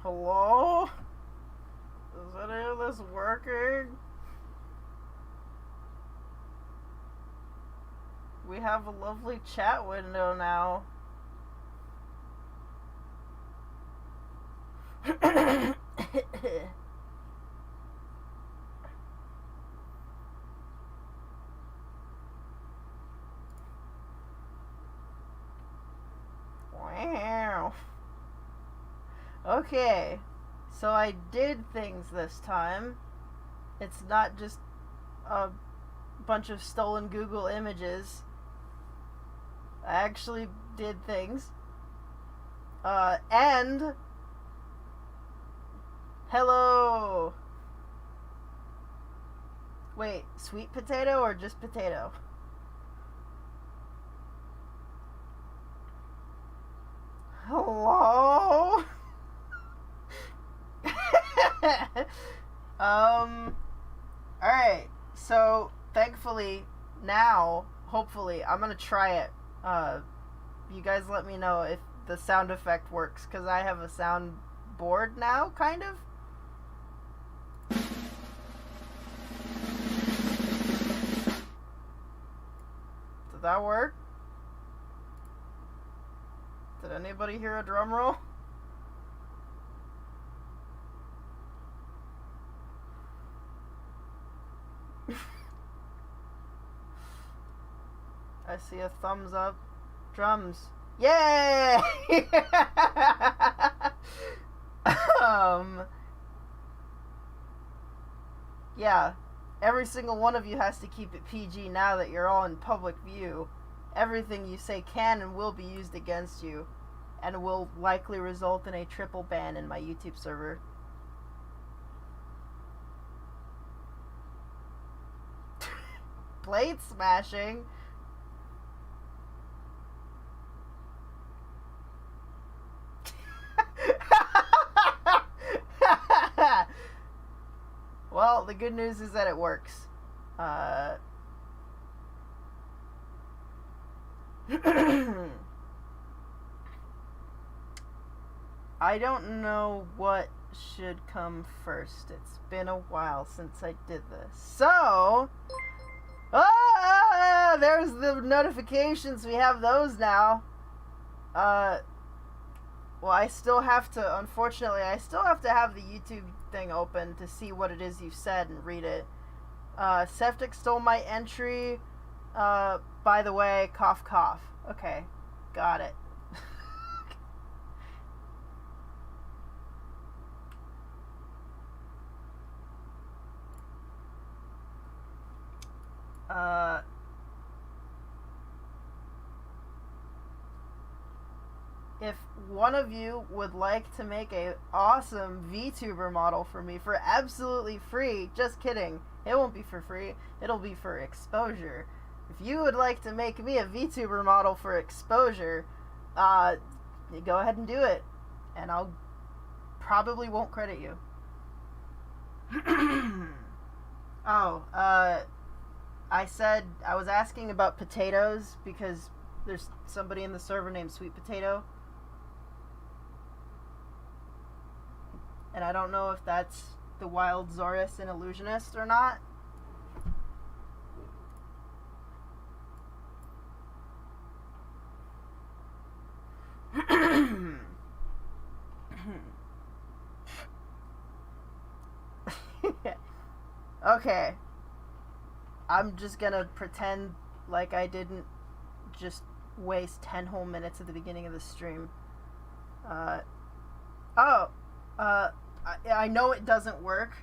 Hello? Is any of this working? We have a lovely chat window now. Wow. Okay, so I did things this time. It's not just a bunch of stolen Google images. I actually did things. And hello. Wait, sweet potato or just potato? Hello? Alright. So, thankfully, now, hopefully, I'm gonna try it. You guys let me know if the sound effect works, because I have a sound board now, kind of. Did that work? Did anybody hear a drum roll? I see a thumbs up. Drums. Yay! Yeah. Every single one of you has to keep it PG now that you're all in public view. Everything you say can and will be used against you, and will likely result in a triple ban in my YouTube server. Plate smashing? Well, the good news is that it works. I don't know what should come first. It's been a while since I did this. So, there's the notifications. We have those now. Well, I still have to, unfortunately, I still have to have the YouTube thing open to see what it is you've said and read it. Septic stole my entry. By the way, cough cough. Okay, got it. If one of you would like to make a awesome VTuber model for me for absolutely free, just kidding, it won't be for free, it'll be for exposure. If you would like to make me a VTuber model for exposure, go ahead and do it, and I'll probably won't credit you. I said I was asking about potatoes because there's somebody in the server named Sweet Potato. And I don't know if that's the Wild Zorus and Illusionist or not. Okay. I'm just gonna pretend like I didn't just waste 10 whole minutes at the beginning of the stream. I know it doesn't work,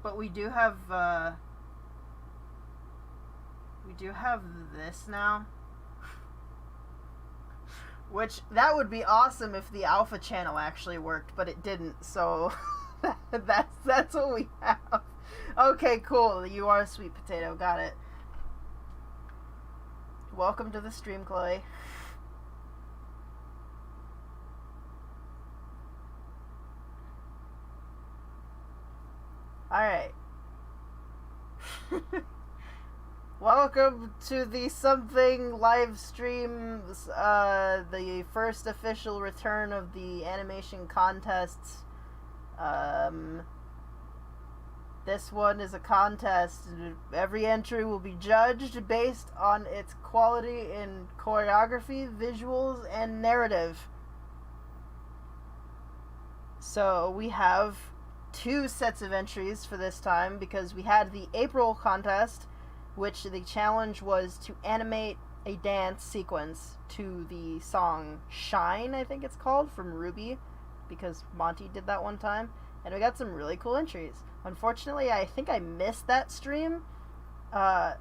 but we do have this now. Which, that would be awesome if the alpha channel actually worked, but it didn't, so that's what we have. Okay, cool. You are a Sweet Potato. Got it. Welcome to the stream, Chloe. Alright. Welcome to the something live streams, the first official return of the animation contests. This one is a contest. Every entry will be judged based on its quality in choreography, visuals, and narrative. So we have 2 sets of entries for this time because we had the April contest, which the challenge was to animate a dance sequence to the song Shine, I think it's called, from Ruby, because Monty did that one time, and we got some really cool entries. Unfortunately, I think I missed that stream, and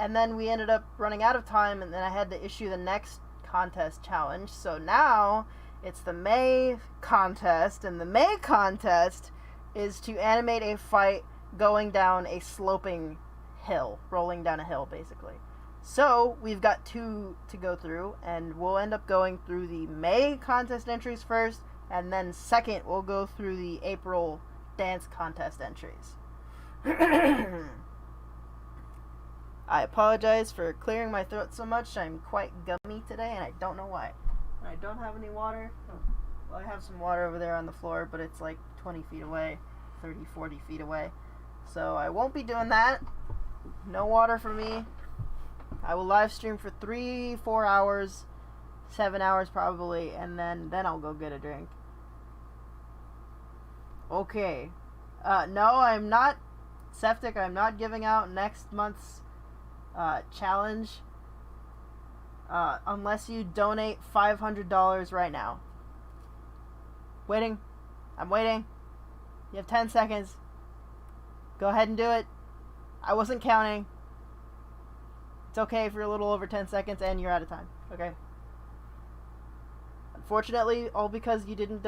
then we ended up running out of time, and then I had to issue the next contest challenge. So now it's the May contest, and the May contest is to animate a fight going down a sloping hill, rolling down a hill, basically. So we've got 2 to go through, and we'll end up going through the May contest entries first, and then second we'll go through the April dance contest entries. I apologize for clearing my throat so much. I'm quite gummy today, and I don't know why. I don't have any water. Well, I have some water over there on the floor, but it's like 20 feet away, 30, 40 feet away. So I won't be doing that. No water for me. I will live stream for 3-4 hours, 7 hours probably, and then I'll go get a drink. Okay. No, I'm not, Septic, I'm not giving out next month's challenge unless you donate $500 right now. Waiting. I'm waiting. You have 10 seconds. Go ahead and do it. I wasn't counting. It's okay if you're a little over 10 seconds and you're out of time. Okay. Unfortunately, all because you didn't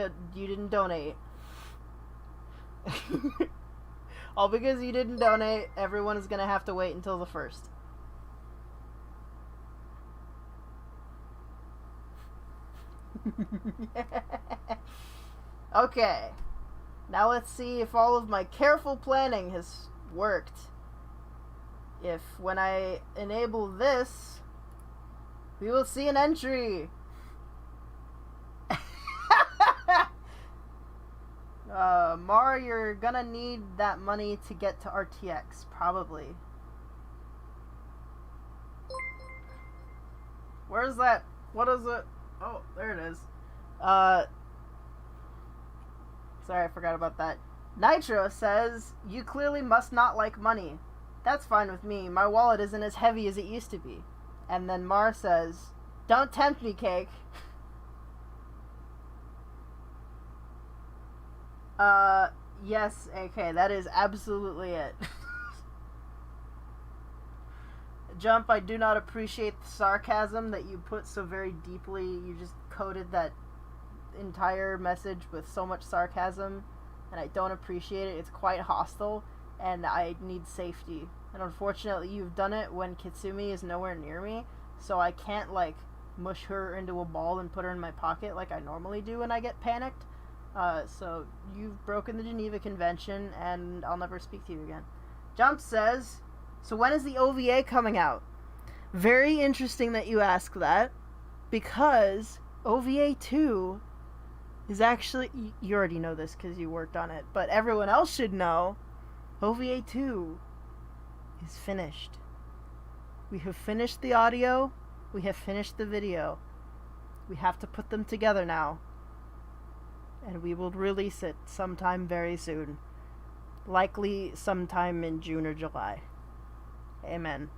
donate. All because you didn't donate, everyone is gonna have to wait until the 1st. Okay. Now let's see if all of my careful planning has worked. If when I enable this, we will see an entry. Mara, you're gonna need that money to get to RTX, probably. Where's that? What is it? Oh, there it is. Sorry, I forgot about that. Nitro says, you clearly must not like money. That's fine with me. My wallet isn't as heavy as it used to be. And then Mar says, don't tempt me, Cake. Yes, okay, that is absolutely it. Jump, I do not appreciate the sarcasm that you put so very deeply. You just coded that entire message with so much sarcasm, and I don't appreciate it. It's quite hostile, and I need safety. And unfortunately, you've done it when Kitsumi is nowhere near me, so I can't, like, mush her into a ball and put her in my pocket like I normally do when I get panicked. So you've broken the Geneva Convention, and I'll never speak to you again. Jump says, so when is the OVA coming out? Very interesting that you ask that, because OVA 2 is actually, you already know this because you worked on it, but everyone else should know, OVA 2 is finished. We have finished the audio, we have finished the video. We have to put them together now. And we will release it sometime very soon. Likely sometime in June or July. Amen.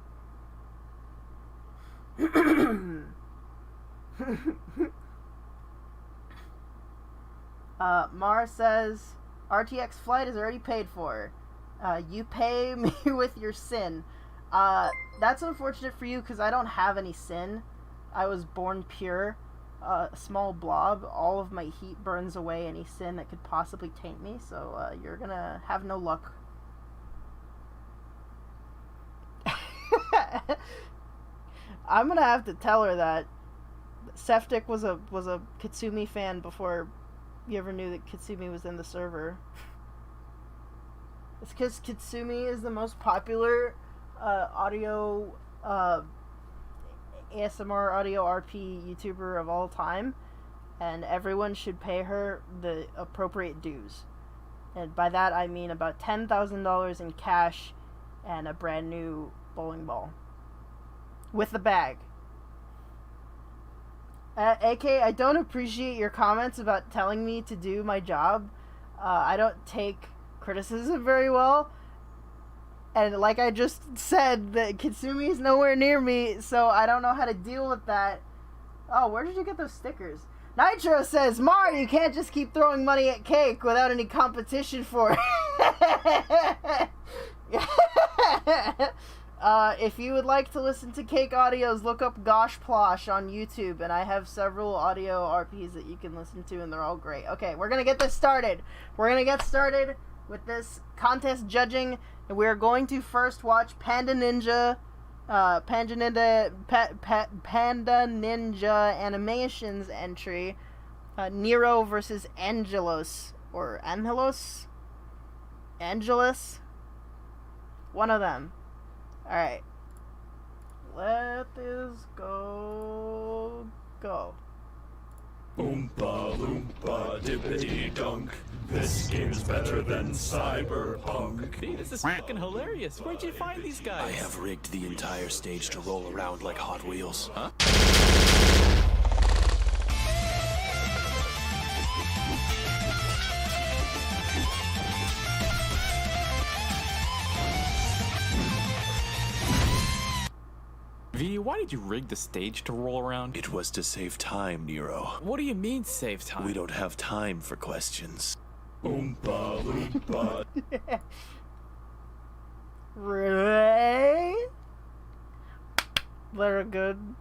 Mara says, RTX flight is already paid for. You pay me with your sin. That's unfortunate for you because I don't have any sin. I was born pure. A small blob. All of my heat burns away any sin that could possibly taint me, so you're gonna have no luck. I'm gonna have to tell her that Septic was a Kitsumi fan before you ever knew that Kitsumi was in the server. It's because Kitsumi is the most popular audio ASMR audio RP YouTuber of all time, and everyone should pay her the appropriate dues. And by that I mean about $10,000 in cash and a brand new bowling ball with the bag. AK, I don't appreciate your comments about telling me to do my job. I don't take criticism very well. And like I just said, that Kitsumi is nowhere near me, so I don't know how to deal with that. Oh, where did you get those stickers? Nitro says, Mar, you can't just keep throwing money at Cake without any competition for it. If you would like to listen to Cake audios, look up Gosh Plosh on YouTube, and I have several audio RPs that you can listen to, and they're all great. Okay, we're gonna get this started. We're gonna get started with this contest judging, and we're going to first watch Panda Ninja Animations entry, Nero versus Angelos, or Angelos? Angelus? One of them. Alright. Let this go. Oompa loompa dippity dunk. This game's better than Cyberpunk. Hey, this is fucking hilarious. Where'd you find these guys? I have rigged the entire stage to roll around like Hot Wheels. Huh? V, why did you rig the stage to roll around? It was to save time, Nero. What do you mean save time? We don't have time for questions. Oompa loompa. Really? Very good.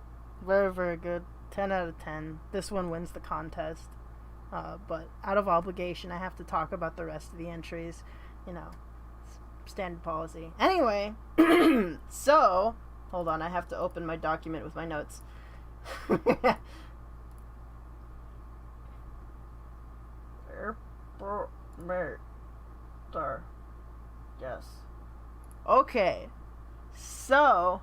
Very, very good. 10 out of 10. This one wins the contest. But out of obligation, I have to talk about the rest of the entries. You know, standard policy. Anyway, so, hold on, I have to open my document with my notes. Yes. Okay. So,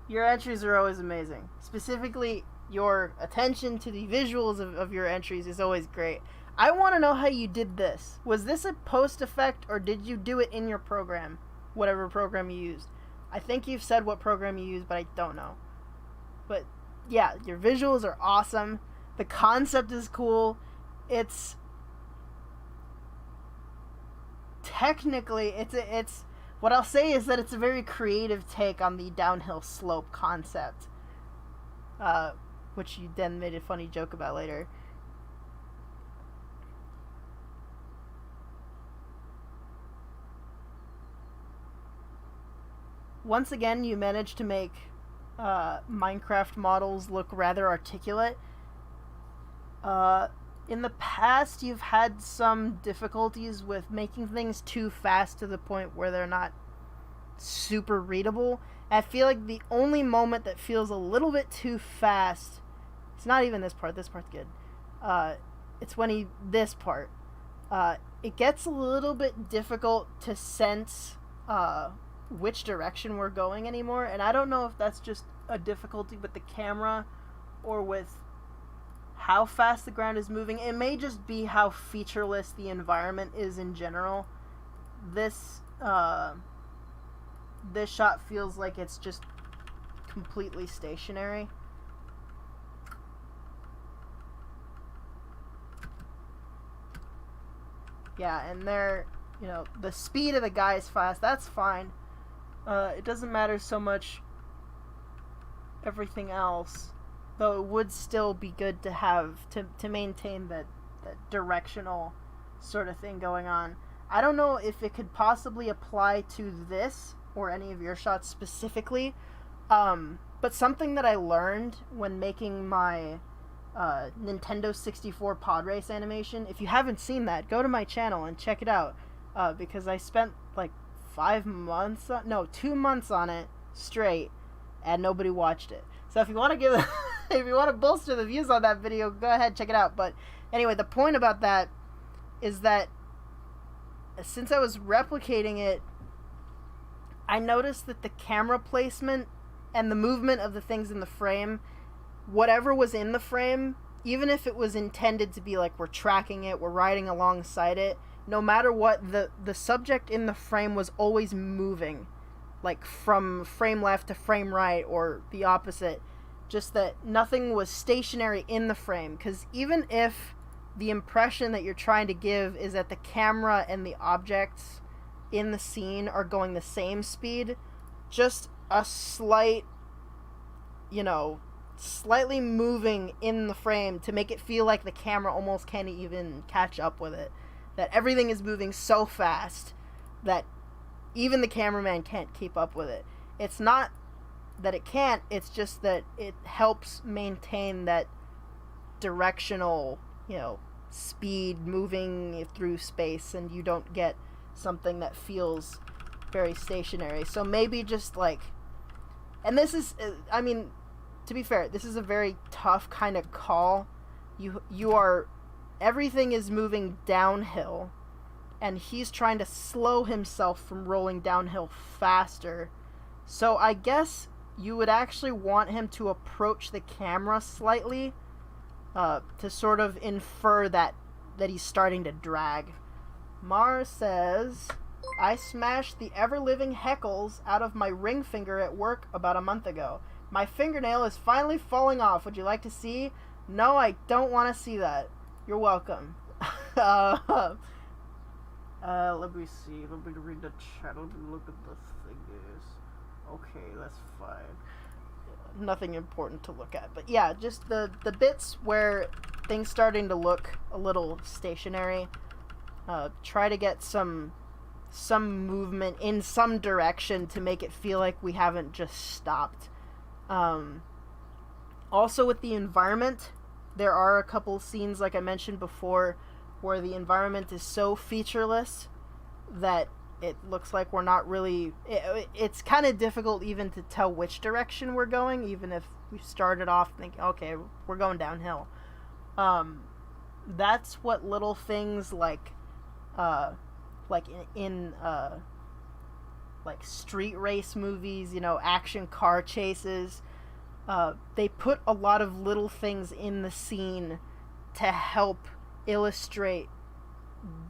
your entries are always amazing. Specifically, your attention to the visuals of your entries is always great. I want to know how you did this. Was this a post effect, or did you do it in your program? Whatever program you used. I think you've said what program you used, but I don't know. But, yeah, your visuals are awesome. The concept is cool. It's... Technically, it's... What I'll say is that it's a very creative take on the downhill slope concept. Which you then made a funny joke about later. Once again, you managed to make Minecraft models look rather articulate. In the past, you've had some difficulties with making things too fast to the point where they're not super readable. I feel like the only moment that feels a little bit too fast, it's not even this part's good. It's when this part. It gets a little bit difficult to sense which direction we're going anymore, and I don't know if that's just a difficulty with the camera or with how fast the ground is moving. It may just be how featureless the environment is in general. This shot feels like it's just completely stationary. Yeah, and the speed of the guy is fast. That's fine. It doesn't matter so much everything else. Though it would still be good to have to maintain that directional sort of thing going on. I don't know if it could possibly apply to this or any of your shots specifically, but something that I learned when making my Nintendo 64 pod race animation, if you haven't seen that, go to my channel and check it out, because I spent like 2 months on it straight, and nobody watched it. So if you want to if you want to bolster the views on that video, go ahead, check it out. But anyway, the point about that is that since I was replicating it, I noticed that the camera placement and the movement of the things in the frame, whatever was in the frame, even if it was intended to be like we're tracking it, we're riding alongside it, no matter what, the subject in the frame was always moving, like from frame left to frame right or the opposite. Just that nothing was stationary in the frame, because even if the impression that you're trying to give is that the camera and the objects in the scene are going the same speed, just a slight, slightly moving in the frame to make it feel like the camera almost can't even catch up with it. That everything is moving so fast that even the cameraman can't keep up with it. It's not that it can't, it's just that it helps maintain that directional, speed moving through space, and you don't get something that feels very stationary. So maybe just like, and this is, to be fair, this is a very tough kind of call. You are, everything is moving downhill, and he's trying to slow himself from rolling downhill faster. So I guess you would actually want him to approach the camera slightly, to sort of infer that he's starting to drag. Mars says, I smashed the ever-living heckles out of my ring finger at work about a month ago. My fingernail is finally falling off. Would you like to see? No, I don't want to see that. You're welcome. Let me see. Let me read the chat. Let me look at the figures. Okay, that's fine. Nothing important to look at. But yeah, just the bits where things starting to look a little stationary. Try to get some movement in some direction to make it feel like we haven't just stopped. Also with the environment, there are a couple scenes, like I mentioned before, where the environment is so featureless that it looks like we're not really... It's kind of difficult even to tell which direction we're going, even if we started off thinking, okay, we're going downhill. That's what little things like in like street race movies, action car chases, they put a lot of little things in the scene to help illustrate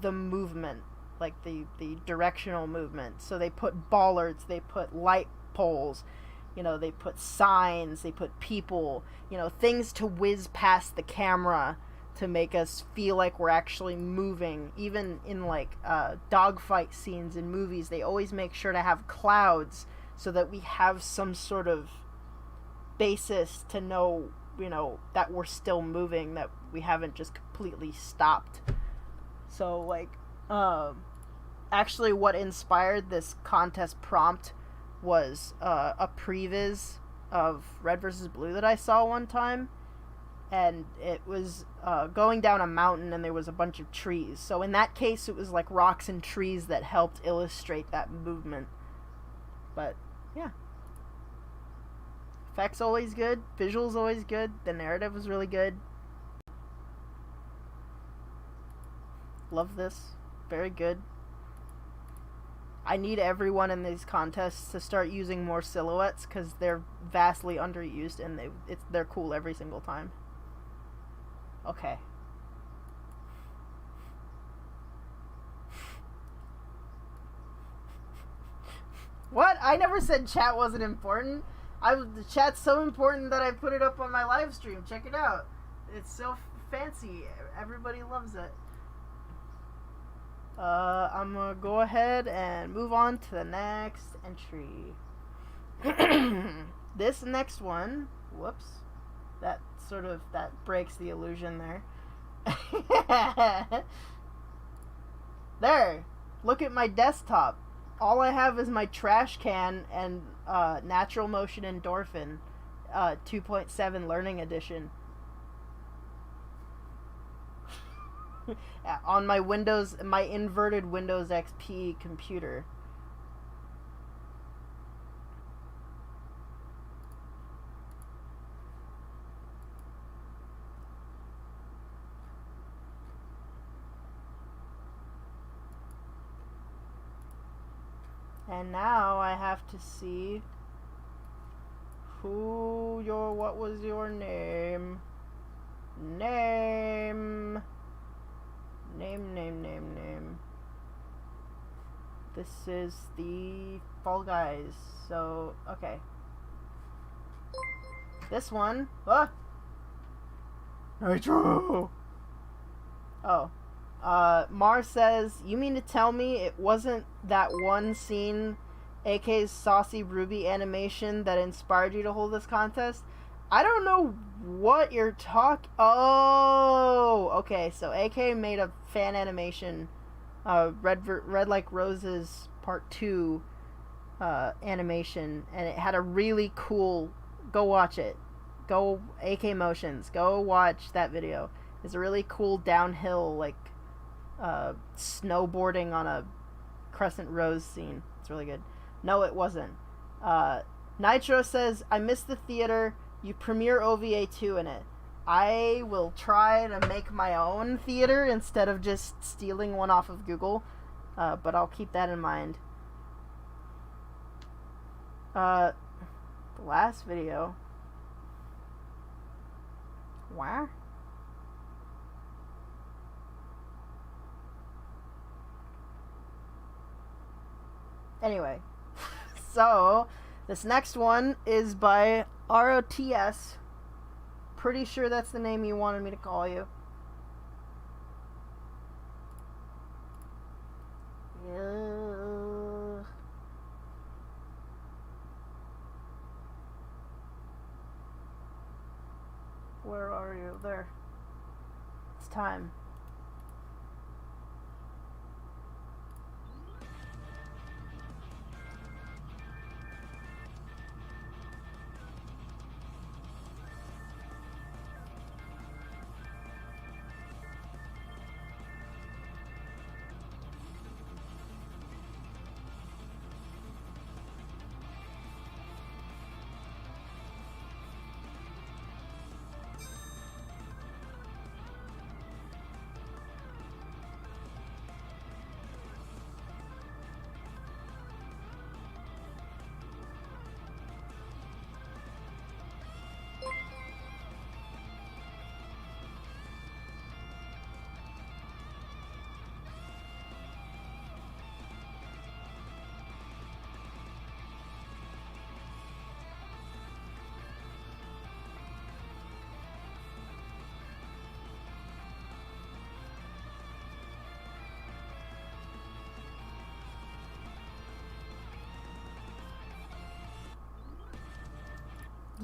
the movement, like the directional movement. So they put bollards, they put light poles, they put signs, they put people, things to whiz past the camera to make us feel like we're actually moving. Even in like dogfight scenes in movies, they always make sure to have clouds so that we have some sort of basis to know, that we're still moving, that we haven't just completely stopped. So like, actually what inspired this contest prompt was a previs of Red vs. Blue that I saw one time. And it was going down a mountain, and there was a bunch of trees. So in that case, it was like rocks and trees that helped illustrate that movement. But, yeah. Effects always good. Visuals always good. The narrative was really good. Love this. Very good. I need everyone in these contests to start using more silhouettes, because they're vastly underused, and they're cool every single time. Okay. What? I never said chat wasn't important. The chat's so important that I put it up on my live stream. Check it out. It's so fancy. Everybody loves it. I'm gonna go ahead and move on to the next entry. This next one, whoops, that breaks the illusion there. There, look at my desktop. All I have is my trash can and Natural Motion Endorphin 2.7 Learning Edition. On my inverted Windows XP computer. And now I have to see what was your name? Name. This is the Fall Guys. So, okay. This one. Ah! Nitro! Oh. Mar says, you mean to tell me it wasn't that one scene, AK's Saucy Ruby animation, that inspired you to hold this contest? I don't know what you're Oh! Okay, so AK made a fan animation, Red Like Roses Part 2 animation, and it had a really cool... Go watch it. Go AK Motions. Go watch that video. It's a really cool downhill, like, snowboarding on a Crescent Rose scene. It's really good. No, it wasn't. Nitro says, I missed the theater. You premiere OVA 2 in it. I will try to make my own theater instead of just stealing one off of Google. But I'll keep that in mind. The last video. Where? Anyway, so this next one is by ROTS. Pretty sure that's the name you wanted me to call you. Where are you? There. It's time.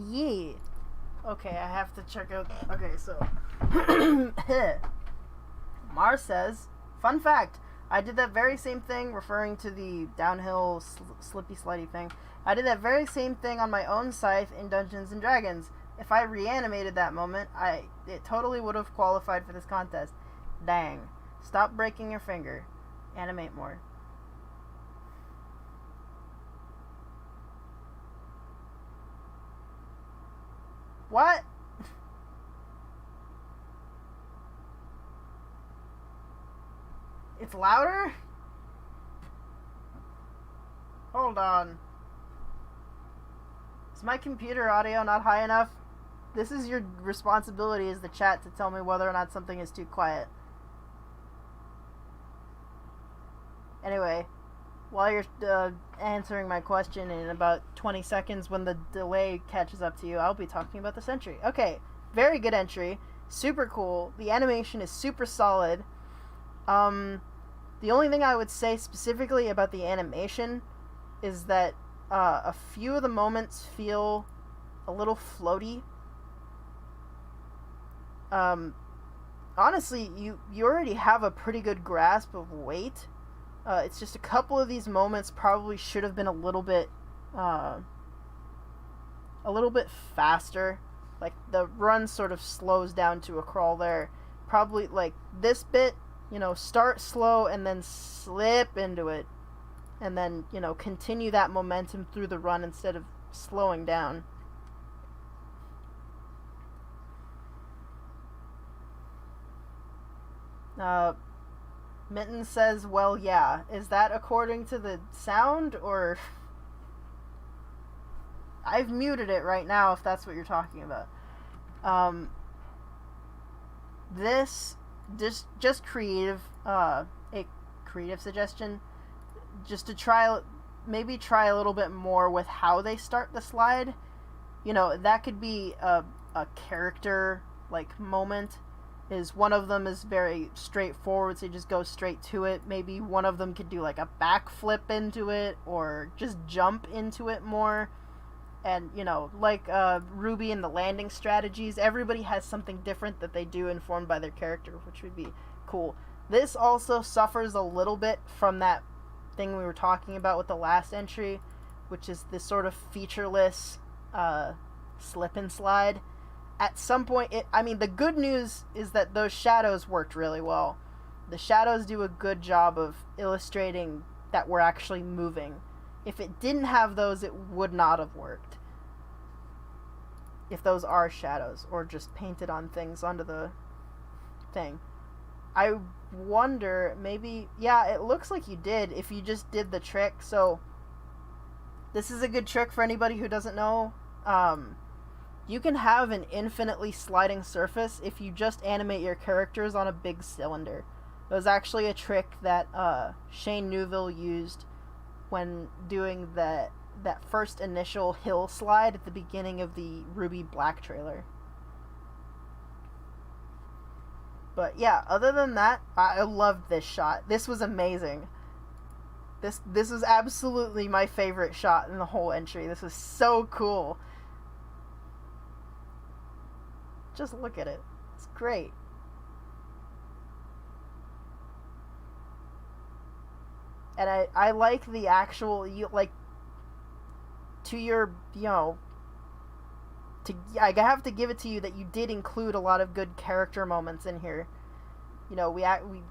Yeah. Okay, I have to check out. Okay, so. Mar says, fun fact, I did that very same thing, referring to the downhill slippy slidey thing. I did that very same thing on my own scythe in Dungeons and Dragons. If I reanimated that moment, it totally would have qualified for this contest. Dang. Stop breaking your finger. Animate more. What? It's louder? Hold on. Is my computer audio not high enough? This is your responsibility as the chat to tell me whether or not something is too quiet. Anyway, while you're answering my question in about 20 seconds when the delay catches up to you, I'll be talking about this entry. Okay, very good entry. Super cool. The animation is super solid. The only thing I would say specifically about the animation is that a few of the moments feel a little floaty. Honestly, you already have a pretty good grasp of weight. It's just a couple of these moments probably should have been a little bit faster. Like, the run sort of slows down to a crawl there. Probably, like, this bit, start slow and then slip into it. And then, continue that momentum through the run instead of slowing down. Mitten says, well, yeah. Is that according to the sound, or... I've muted it right now if that's what you're talking about. This, just creative, a creative suggestion, just to maybe try a little bit more with how they start the slide. You know, that could be a character, like, moment. One of them is very straightforward, so you just go straight to it. Maybe one of them could do, like, a backflip into it, or just jump into it more. And, you know, like Ruby and the landing strategies, everybody has something different that they do informed by their character, which would be cool. This also suffers a little bit from that thing we were talking about with the last entry, which is this sort of featureless slip and slide. At some point, the good news is that those shadows worked really well. The shadows do a good job of illustrating that we're actually moving. If it didn't have those, it would not have worked. If those are shadows, or just painted on things onto the thing. I wonder, maybe... Yeah, it looks like you did, if you just did the trick. So, this is a good trick for anybody who doesn't know. You can have an infinitely sliding surface if you just animate your characters on a big cylinder. It was actually a trick that Shane Newville used when doing that first initial hill slide at the beginning of the Ruby Black trailer. But yeah, other than that, I loved this shot. This was amazing. This was absolutely my favorite shot in the whole entry. This was so cool. Just look at it. It's great. And I like the actual, I have to give it to you that you did include a lot of good character moments in here. You know,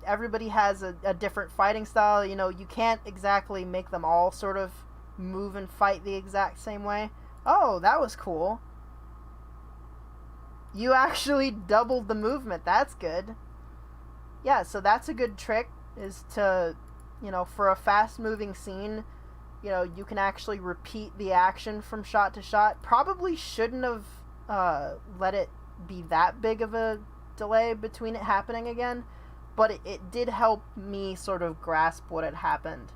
everybody has a different fighting style. You know, you can't exactly make them all sort of move and fight the exact same way. Oh, that was cool. You actually doubled the movement. That's good. Yeah, so that's a good trick, is to... You know, for a fast-moving scene, you know, you can actually repeat the action from shot to shot. Probably shouldn't have let it be that big of a delay between it happening again, but it did help me sort of grasp what had happened.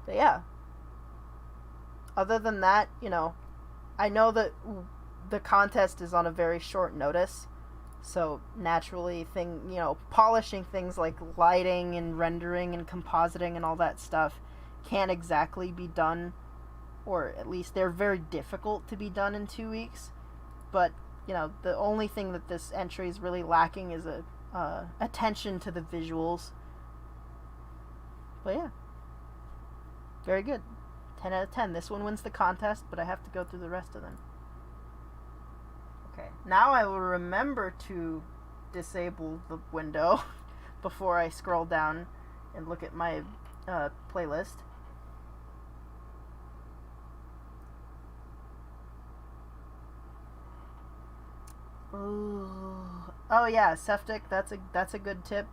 But yeah. Other than that, you know, I know that the contest is on a very short notice. So naturally, polishing things like lighting and rendering and compositing and all that stuff can't exactly be done, or at least they're very difficult to be done in 2 weeks. But, you know, the only thing that this entry is really lacking is attention to the visuals. But yeah, very good. 10 out of 10. This one wins the contest, but I have to go through the rest of them. Okay, now I will remember to disable the window before I scroll down and look at my playlist. Oh yeah, septic. That's a good tip.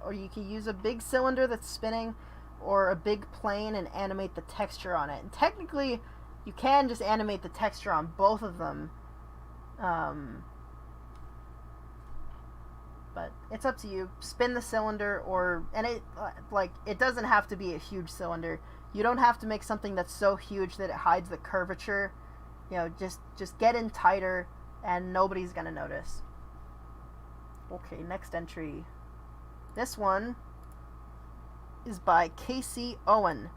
Or you can use a big cylinder that's spinning, or a big plane, and animate the texture on it. And technically, you can just animate the texture on both of them. But it's up to you. Spin the cylinder, it doesn't have to be a huge cylinder. You don't have to make something that's so huge that it hides the curvature. You know, just get in tighter, and nobody's gonna notice. Okay, next entry. This one is by Casey Owen.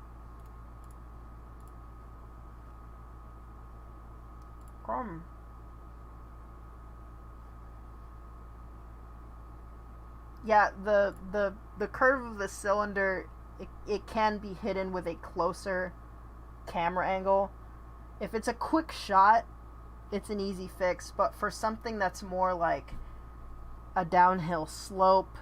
Yeah, the curve of the cylinder, it can be hidden with a closer camera angle. If it's a quick shot, it's an easy fix, but for something that's more like a downhill slope,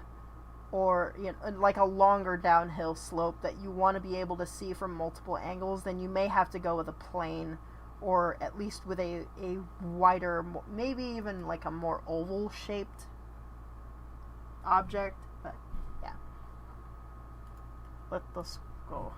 or like a longer downhill slope that you want to be able to see from multiple angles, then you may have to go with a plane, or at least with a wider, maybe even like a more oval shaped object, but yeah. Let us go.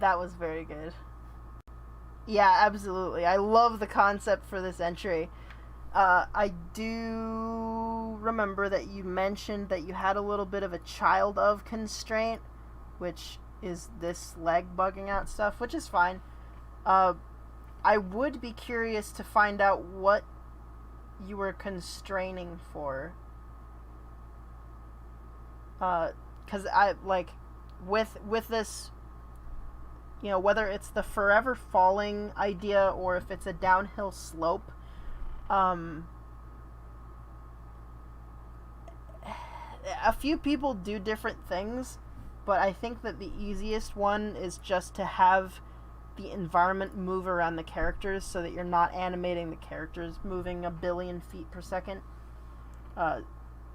That was very good. Yeah, absolutely. I love the concept for this entry. I do remember that you mentioned that you had a little bit of a child of constraint, which is this leg bugging out stuff, which is fine. I would be curious to find out what you were constraining for. Because I, like, with this, you know, whether it's the forever falling idea or if it's a downhill slope, a few people do different things, but I think that the easiest one is just to have the environment move around the characters so that you're not animating the characters moving a billion feet per second.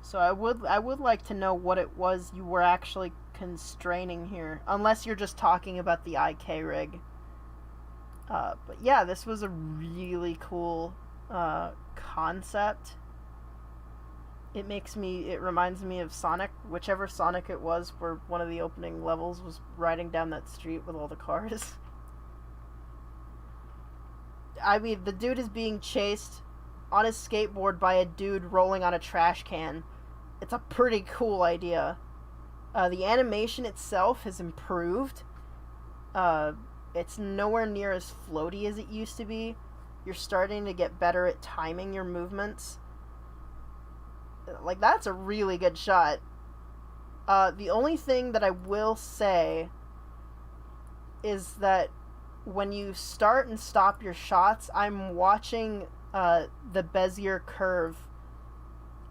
So I would like to know what it was you were actually constraining here, unless you're just talking about the IK rig. But yeah, this was a really cool concept. It reminds me of Sonic, whichever Sonic it was, where one of the opening levels was riding down that street with all the cars. I mean, the dude is being chased on his skateboard by a dude rolling on a trash can. It's a pretty cool idea. The animation itself has improved. It's nowhere near as floaty as it used to be. You're starting to get better at timing your movements. Like, that's a really good shot. The only thing that I will say is that when you start and stop your shots, I'm watching the Bezier curve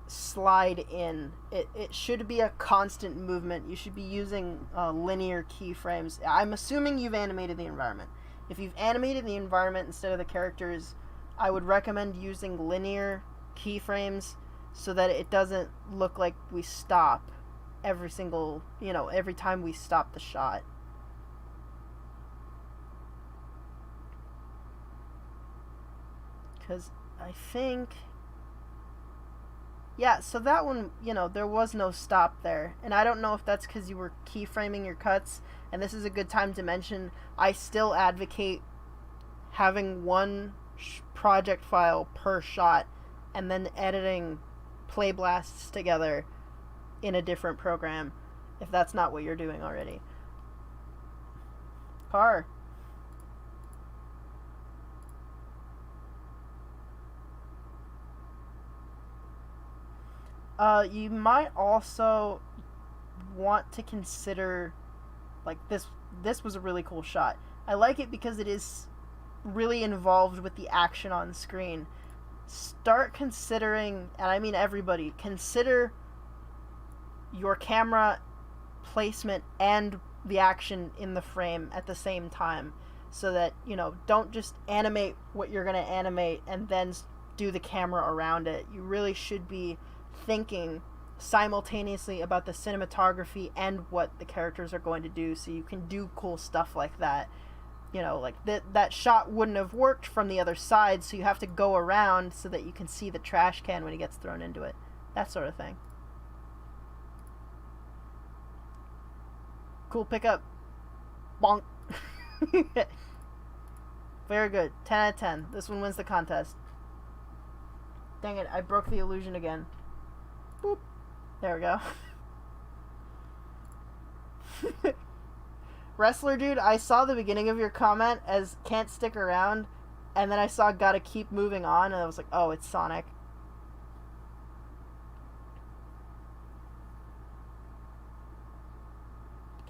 slide in. It should be a constant movement. You should be using linear keyframes. I'm assuming you've animated the environment. If you've animated the environment instead of the characters, I would recommend using linear keyframes so that it doesn't look like we stop every time we stop the shot. Because I think... Yeah, so that one, there was no stop there. And I don't know if that's because you were keyframing your cuts. And this is a good time to mention, I still advocate having one project file per shot and then editing play blasts together in a different program, if that's not what you're doing already. Car. You might also want to consider, like, this was a really cool shot. I like it because it is really involved with the action on screen. Start considering, and I mean everybody, consider your camera placement and the action in the frame at the same time, so that, don't just animate what you're going to animate and then do the camera around it. You really should be thinking simultaneously about the cinematography and what the characters are going to do, so you can do cool stuff like that. Like that shot wouldn't have worked from the other side, so you have to go around so that you can see the trash can when he gets thrown into it. That sort of thing. Cool pickup. Bonk. Very good. 10 out of 10. This one wins the contest. Dang it, I broke the illusion again. Boop. There we go. Wrestler dude, I saw the beginning of your comment as can't stick around, and then I saw gotta keep moving on, and I was like, oh, it's Sonic.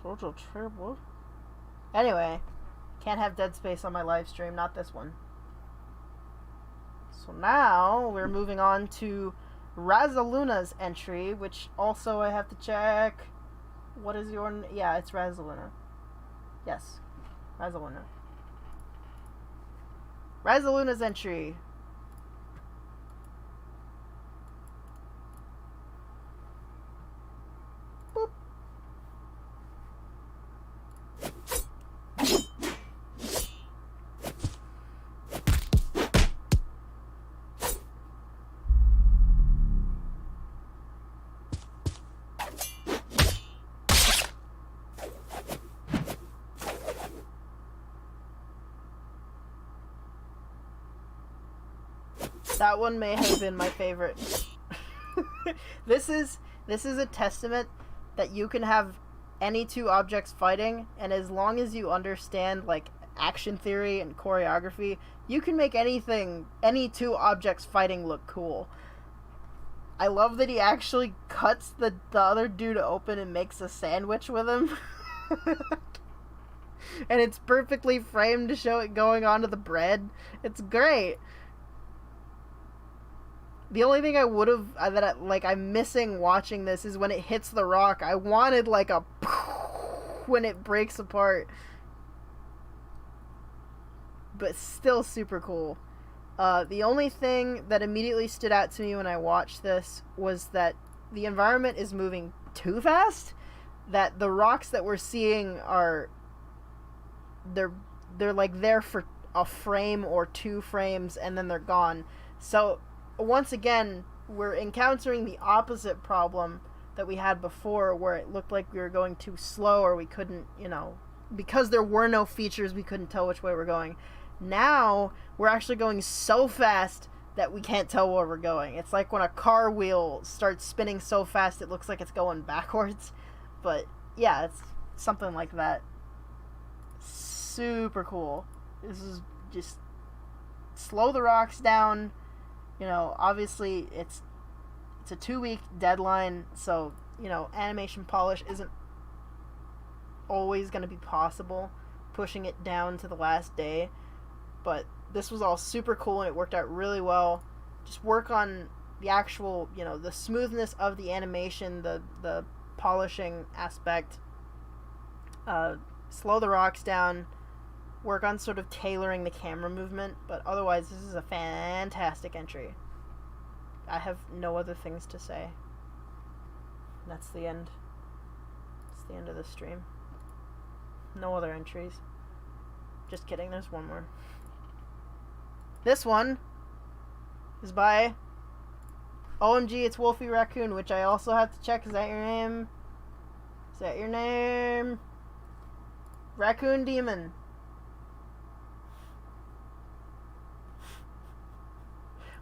Total Turbo. Anyway, can't have Dead Space on my live stream, not this one. So now we're moving on to Razaluna's entry, which also I have to check. What is your... Yeah, it's Razaluna. Yes, Razaluna. Razaluna's entry. Boop. That one may have been my favorite. This is a testament that you can have any two objects fighting, and as long as you understand like action theory and choreography, you can make any two objects fighting look cool. I love that he actually cuts the other dude open and makes a sandwich with him. And it's perfectly framed to show it going onto the bread. It's great. The only thing I would have I'm missing watching this is when it hits the rock. I wanted like a when it breaks apart, but still super cool. The only thing that immediately stood out to me when I watched this was that the environment is moving too fast. That the rocks that we're seeing are they're like there for a frame or 2 frames and then they're gone. So once again, we're encountering the opposite problem that we had before, where it looked like we were going too slow, or we couldn't, because there were no features, we couldn't tell which way we're going. Now, we're actually going so fast that we can't tell where we're going. It's like when a car wheel starts spinning so fast it looks like it's going backwards. But, yeah, it's something like that. Super cool. This is just slow the rocks down. Obviously it's a 2-week deadline, so, animation polish isn't always going to be possible, pushing it down to the last day, but this was all super cool and it worked out really well. Just work on the actual, the smoothness of the animation, the polishing aspect, slow the rocks down, work on sort of tailoring the camera movement, but otherwise this is a fantastic entry. I have no other things to say. That's the end. It's the end of the stream. No other entries. Just kidding, there's one more. This one is by OMG, it's Wolfie Raccoon, which I also have to check. Is that your name? Is that your name? Raccoon Demon.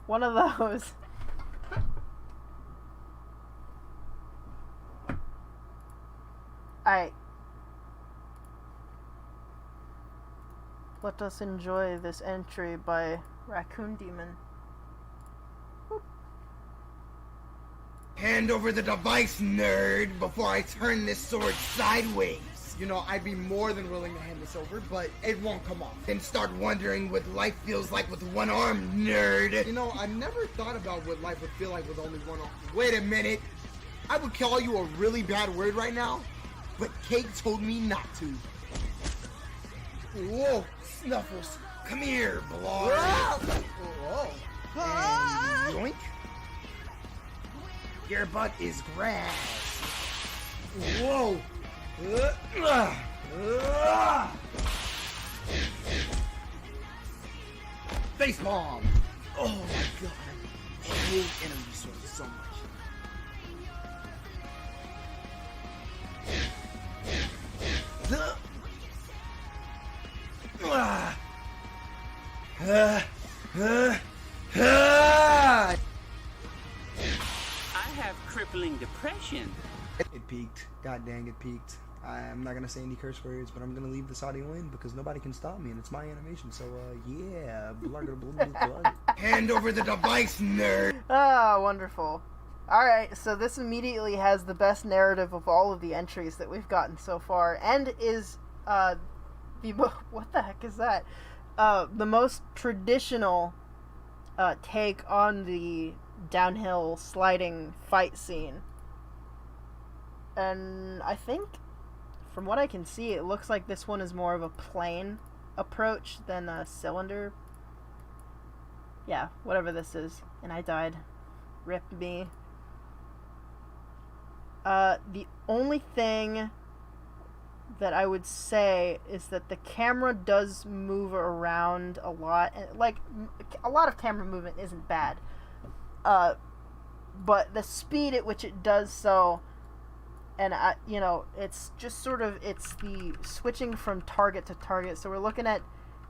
One of those. Alright. Let us enjoy this entry by Raccoon Demon. Boop. Hand over the device, nerd, before I turn this sword sideways. I'd be more than willing to hand this over, but it won't come off. Then start wondering what life feels like with one arm, nerd. I never thought about what life would feel like with only one arm. Wait a minute. I would call you a really bad word right now, but Cake told me not to. Whoa, Snuffles. Come here, Blar. Whoa. And yoink. Your butt is grass. Whoa. Face bomb. Oh my god. I hate energy swords so much. I have crippling depression. It peaked. God dang, it peaked. I'm not gonna say any curse words, but I'm gonna leave this audio in because nobody can stop me, and it's my animation. So yeah, Hand over the device, nerd. Ah, wonderful. Alright, so this immediately has the best narrative of all of the entries that we've gotten so far, and is, what the heck is that? The most traditional, take on the downhill sliding fight scene. And I think, from what I can see, it looks like this one is more of a plane approach than a cylinder. Yeah, whatever this is. And I died. Rip me. The only thing that I would say is that the camera does move around a lot. And, like, a lot of camera movement isn't bad. But the speed at which it does so, and it's just sort of, it's the switching from target to target. So we're looking at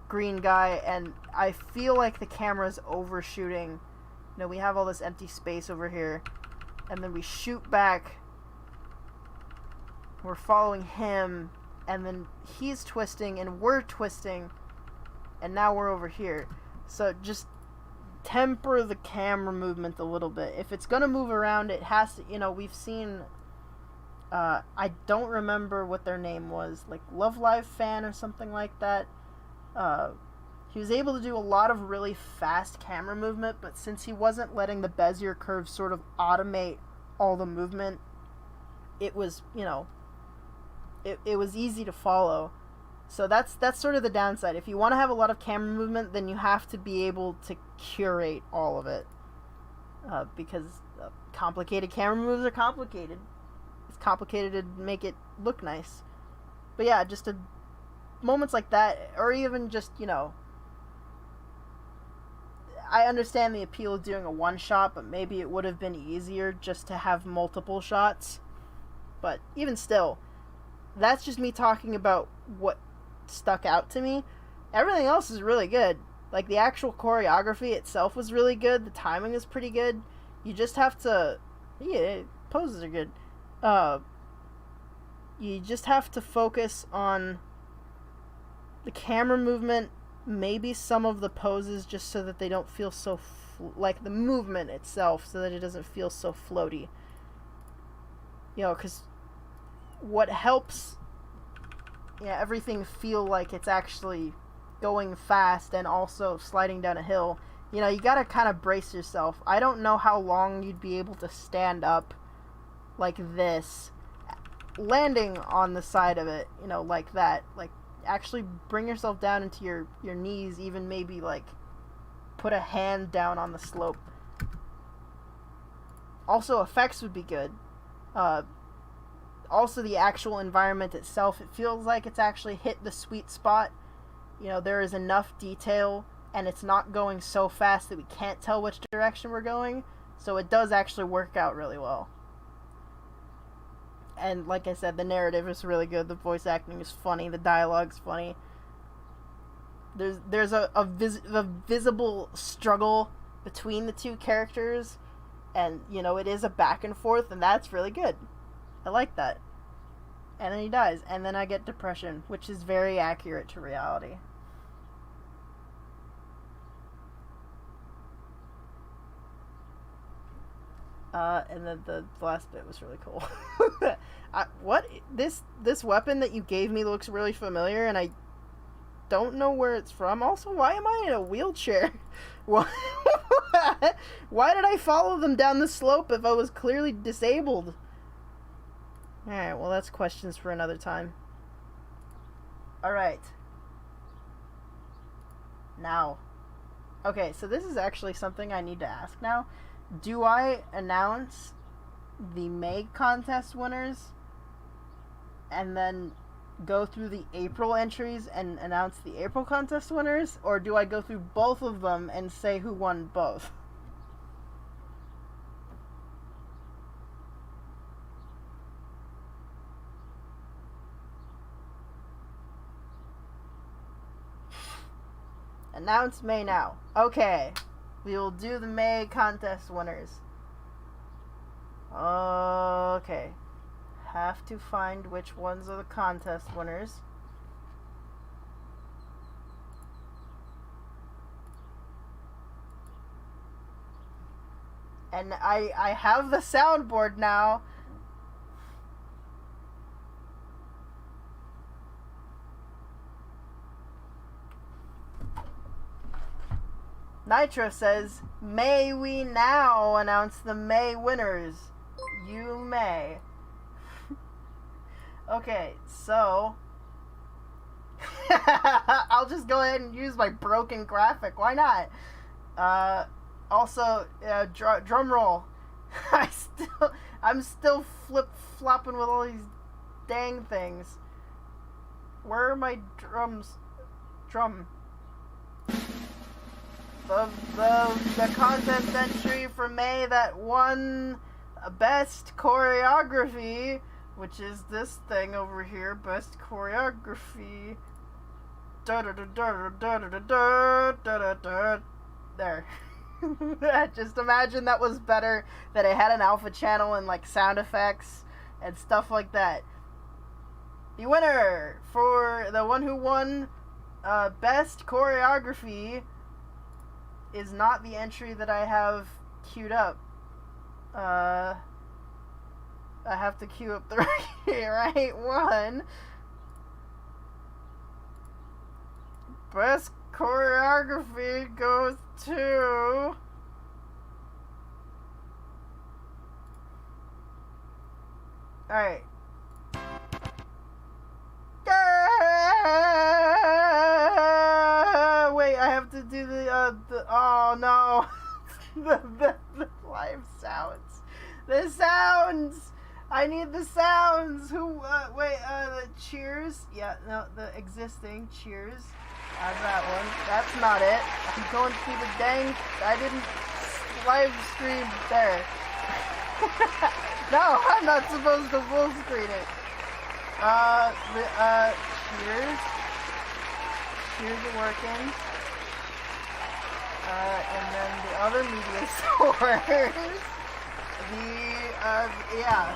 green guy, and I feel like the camera's overshooting. We have all this empty space over here, and then we shoot back. We're following him, and then he's twisting, and we're twisting, and now we're over here. So just temper the camera movement a little bit. If it's gonna move around, it has to, we've seen, I don't remember what their name was, like Love Live Fan or something like that. He was able to do a lot of really fast camera movement, but since he wasn't letting the Bezier curve sort of automate all the movement, it was, it was easy to follow. So that's sort of the downside. If you want to have a lot of camera movement, then you have to be able to curate all of it. Because complicated camera moves are complicated. It's complicated to make it look nice. But yeah, just moments like that, or even just, I understand the appeal of doing a one shot, but maybe it would have been easier just to have multiple shots. But even still, that's just me talking about what stuck out to me. Everything else is really good. Like, the actual choreography itself was really good. The timing is pretty good. You just have to, poses are good. You just have to focus on the camera movement, maybe some of the poses, just so that they don't feel so like the movement itself, so that it doesn't feel so floaty. Because what helps everything feel like it's actually going fast and also sliding down a hill, you gotta kind of brace yourself. I don't know how long you'd be able to stand up like this, landing on the side of it, like that. Like, actually bring yourself down into your knees, even maybe, like, put a hand down on the slope. Also, effects would be good. Also, the actual environment itself, it feels like it's actually hit the sweet spot. There is enough detail, and it's not going so fast that we can't tell which direction we're going, so it does actually work out really well. And like I said, the narrative is really good, the voice acting is funny, the dialogue's funny. There's a visible struggle between the two characters, and, it is a back and forth, and that's really good. I like that. And then he dies, and then I get depression, which is very accurate to reality. And then the last bit was really cool. This weapon that you gave me looks really familiar, and I don't know where it's from. Also, why am I in a wheelchair? Why did I follow them down the slope if I was clearly disabled? Alright, well, that's questions for another time. Alright. Now. Okay, so this is actually something I need to ask now. Do I announce the May contest winners and then go through the April entries and announce the April contest winners? Or do I go through both of them and say who won both? Announce May now. Okay. We will do the May contest winners. Okay. have to find which ones are the contest winners. And I have the soundboard now. Nitro says, "May we now announce the May winners?" You may. Okay, so I'll just go ahead and use my broken graphic. Why not? Also, drum roll. I'm still flip-flopping with all these dang things. Where are my drums? The contest entry for May that won best choreography, which is this thing over here, best choreography. There. Just imagine that was better, that it had an alpha channel and like sound effects and stuff like that. The winner for the one who won best choreography is not the entry that I have queued up. I have to queue up the right one. Best choreography goes to... Alright. Wait, I have to do the oh no. the live sounds. The sounds! I need the sounds! Who, the cheers? Yeah, no, the existing cheers. That one. That's not it. I'm going through the dang... I didn't live stream there. No, I'm not supposed to full screen it. Cheers. Cheers are working. And then the other media source. Yeah.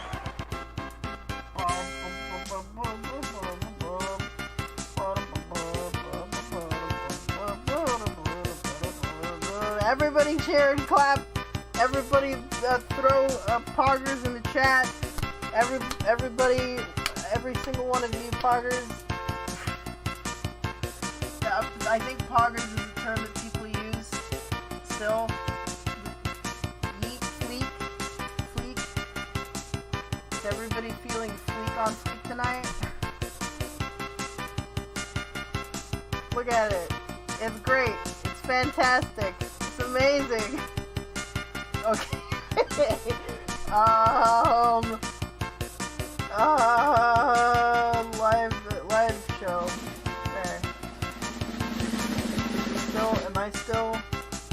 Everybody cheer and clap. Everybody throw poggers in the chat. Everybody, every single one of you poggers. I think poggers is a term that people use still. Yeet, fleek. Is everybody feeling fleek on fleek tonight? Look at it. It's great. It's fantastic. It's amazing. Okay. Live show. There. Am I still?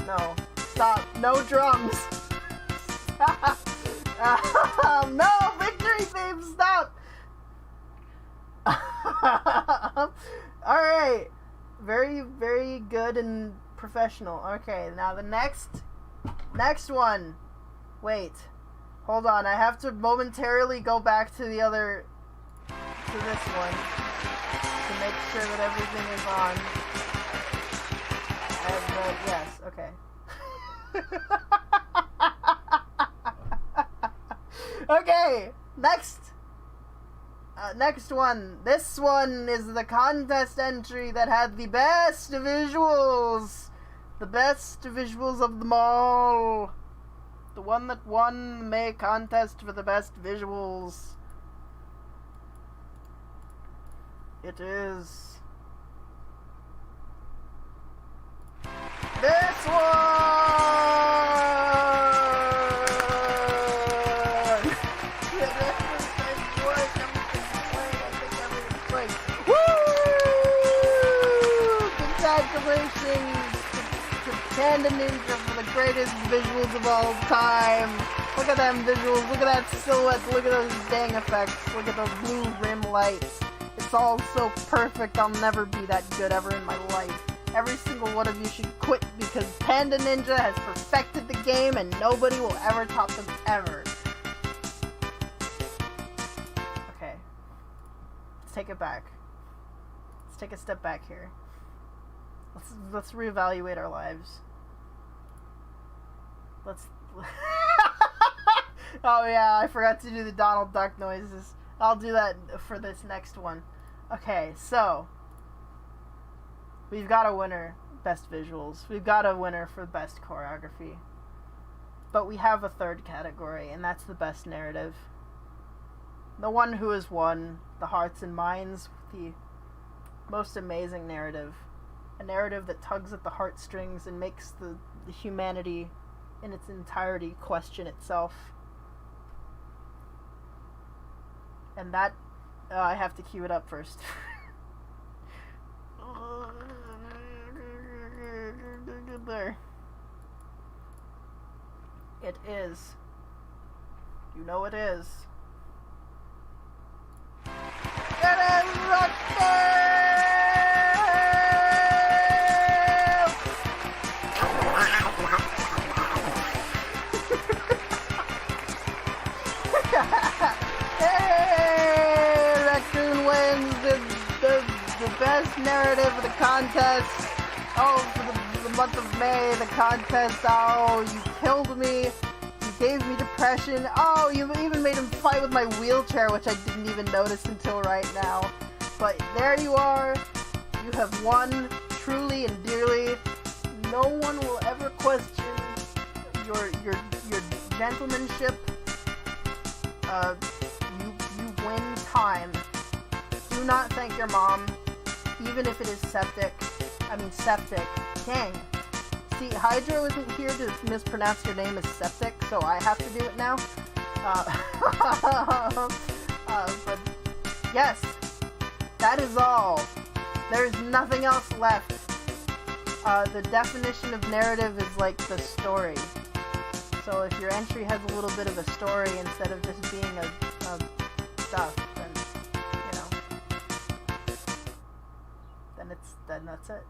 No. Stop. No drums. No, victory theme, stop. Alright. Very, very good and professional. Okay, now the next one. Wait. Hold on, I have to momentarily go back to the other, to this one, to make sure that everything is on. Yes, okay. Okay, next one. This one is the contest entry that had the best visuals. The best visuals of them all. The one that won the May contest for the best visuals. It is this one! Woo! Congratulations to Panda Ninja for the greatest visuals of all time. Look at them visuals, look at that silhouette, look at those dang effects, look at those blue rim lights. It's all so perfect, I'll never be that good ever in my life. Every single one of you should quit because Panda Ninja has perfected the game and nobody will ever top them ever. take it back. Let's take a step back here. Let's reevaluate our lives. Let's. Oh yeah, I forgot to do the Donald Duck noises. I'll do that for this next one. Okay, so we've got a winner, best visuals. We've got a winner for best choreography. But we have a third category, and that's the best narrative. The one who has won the hearts and minds with the most amazing narrative. A narrative that tugs at the heartstrings and makes the humanity in its entirety question itself. And that, I have to cue it up first. There. It is. You know it is. It is Rutger! Hey! Raccoon wins the best narrative of the contest. Oh, for the month of May, the contest. Oh, you killed me. You gave me depression. Oh, you even made him fight with my wheelchair, which I didn't even notice until right now. But there you are. You have won truly and dearly. No one will ever question your gentlemanship. You win time. Do not thank your mom, even if it is septic. Dang. See, Hydro isn't here to mispronounce your name as septic, so I have to do it now. But yes, that is all. There's nothing else left. The definition of narrative is like the story. So if your entry has a little bit of a story instead of just being a stuff, then then that's it.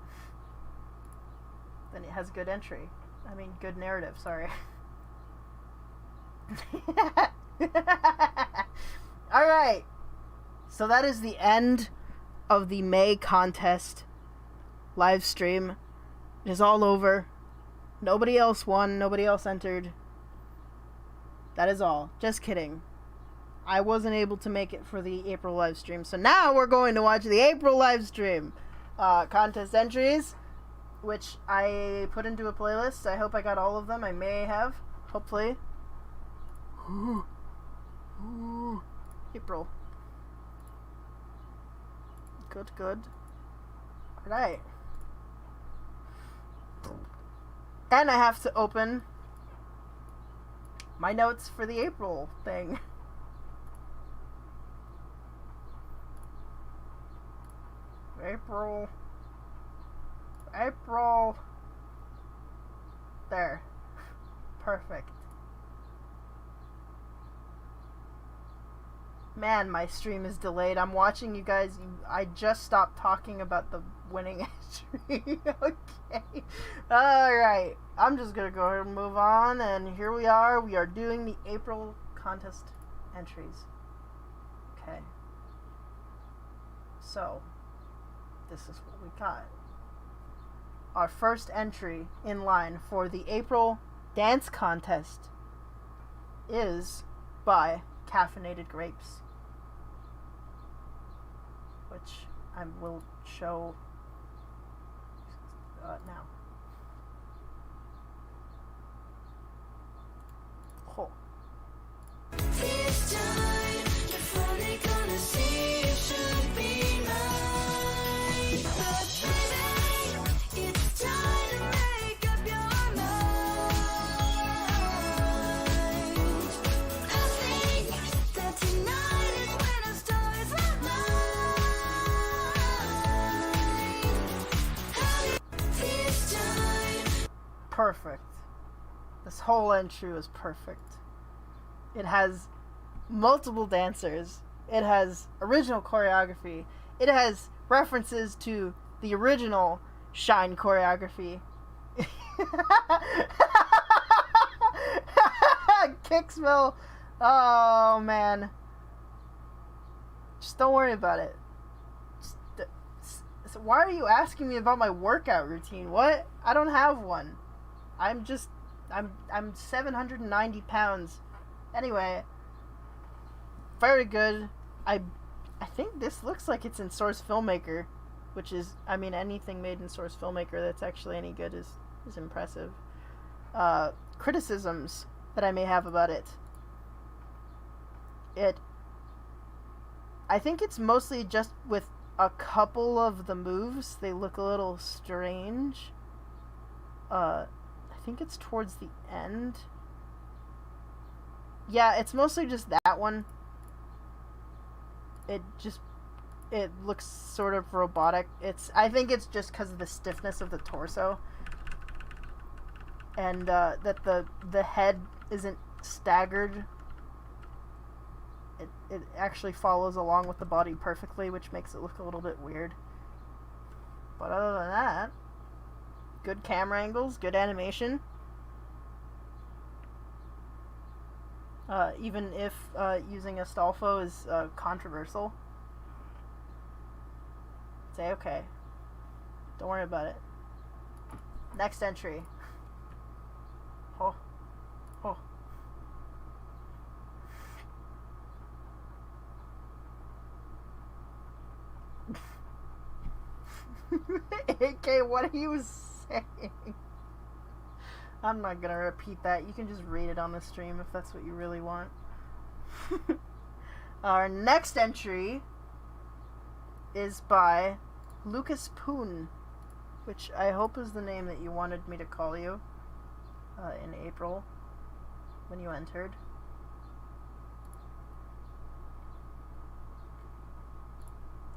Then it has good entry. I mean, good narrative. Sorry. All right. So that is the end of the May contest live stream. It is all over. Nobody else won. Nobody else entered. That is all. Just kidding. I wasn't able to make it for the April live stream. So now we're going to watch the April live stream. Contest entries, which I put into a playlist. I hope I got all of them. I may have. Hopefully. April. Good. Alright. And I have to open my notes for the April thing. April. There. Perfect. Man, my stream is delayed. I'm watching you guys. I just stopped talking about the winning entry. Okay. Alright. I'm just gonna go ahead and move on. And here we are. We are doing the April contest entries. Okay. So, this is what we got. Our first entry in line for the April dance contest is by Caffeinated Grapes, which I will show now. Oh. This time, you're finally gonna see it should be mine. But baby, it's time to make up your mind. I think that tonight is when our stars align. This time. Perfect. This whole entry was perfect. It has multiple dancers. It has original choreography. It has references to the original Shine choreography. Kicksmill. Oh, man. Just don't worry about it. So why are you asking me about my workout routine? What? I don't have one. I'm 790 pounds. Anyway, very good. I think this looks like it's in Source Filmmaker, which is, I mean, anything made in Source Filmmaker that's actually any good is impressive. Criticisms that I may have about it. I think it's mostly just with a couple of the moves, they look a little strange. I think it's towards the end. Yeah, it's mostly just that one. It looks sort of robotic. I think it's just because of the stiffness of the torso. And that the head isn't staggered. It actually follows along with the body perfectly, which makes it look a little bit weird. But other than that, good camera angles, good animation. Even if using Astolfo is controversial. Say okay. Don't worry about it. Next entry. Oh. Oh. AK, what are you saying? I'm not gonna repeat that. You can just read it on the stream if that's what you really want. Our next entry is by Lucas Poon, which I hope is the name that you wanted me to call you in April when you entered.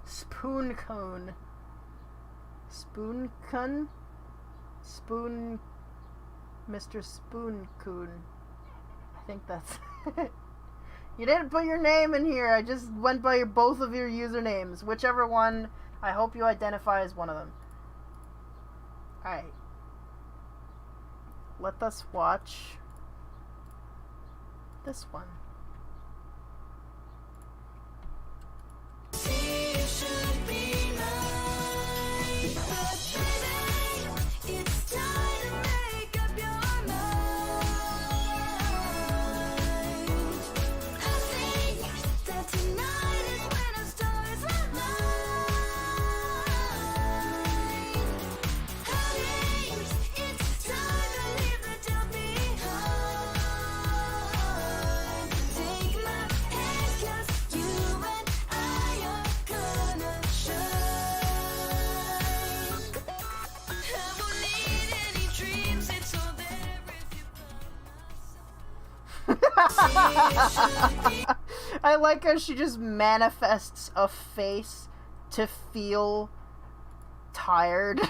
Spoon Cone. Spoon Cone? Spoon... Mr. Spoon Coon. I think that's... You didn't put your name in here. I just went by both of your usernames. Whichever one, I hope you identify as one of them. Alright. Let us watch this one. I like how she just manifests a face to feel tired.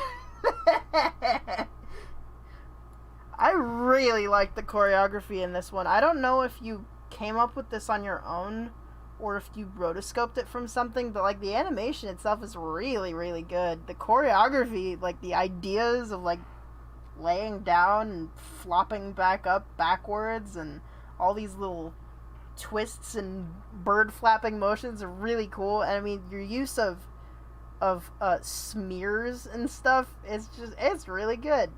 I really like the choreography in this one. I don't know if you came up with this on your own or if you rotoscoped it from something, but like the animation itself is really, really good. The choreography, like the ideas of like laying down and flopping back up backwards and all these little twists and bird flapping motions are really cool. And I mean, your use of smears and stuff is it's really good.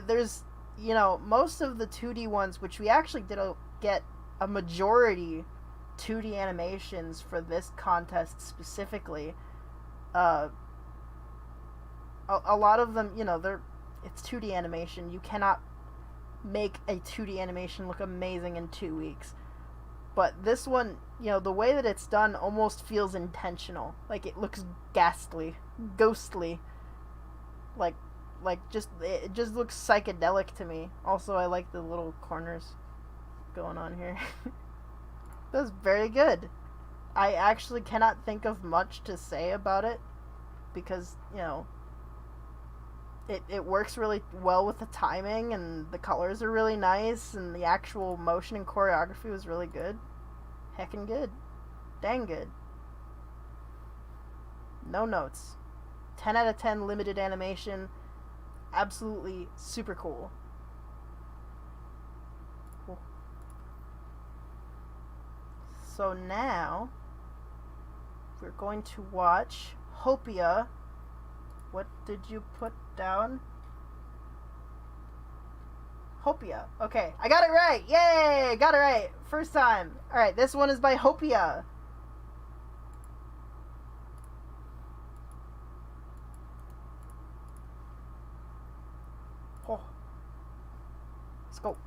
There's, you know, most of the 2D ones, which we actually did get a majority 2D animations for this contest specifically. A lot of them, you know, it's 2D animation. You cannot make a 2D animation look amazing in 2 weeks. But this one, you know, the way that it's done almost feels intentional. Like, it looks ghastly, ghostly. Like it just looks psychedelic to me. Also, I like the little corners going on here. That's very good. I actually cannot think of much to say about it because, you know, it works really well with the timing, and the colors are really nice, and the actual motion and choreography was really good. Heckin' good. Dang good. No notes. 10 out of 10 limited animation. Absolutely super cool. Cool. So now we're going to watch Hopia What did you put down? Hopia. Okay, I got it right. Yay! Got it right. First time. Alright, this one is by Hopia. Oh. Let's go.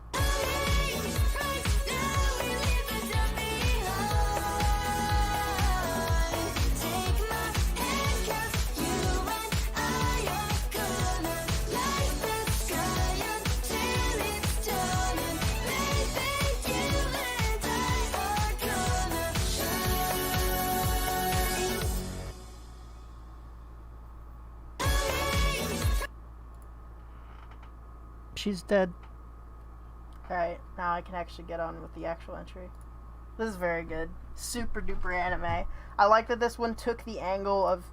She's dead. Alright, now I can actually get on with the actual entry. This is very good. Super duper anime. I like that this one took the angle of,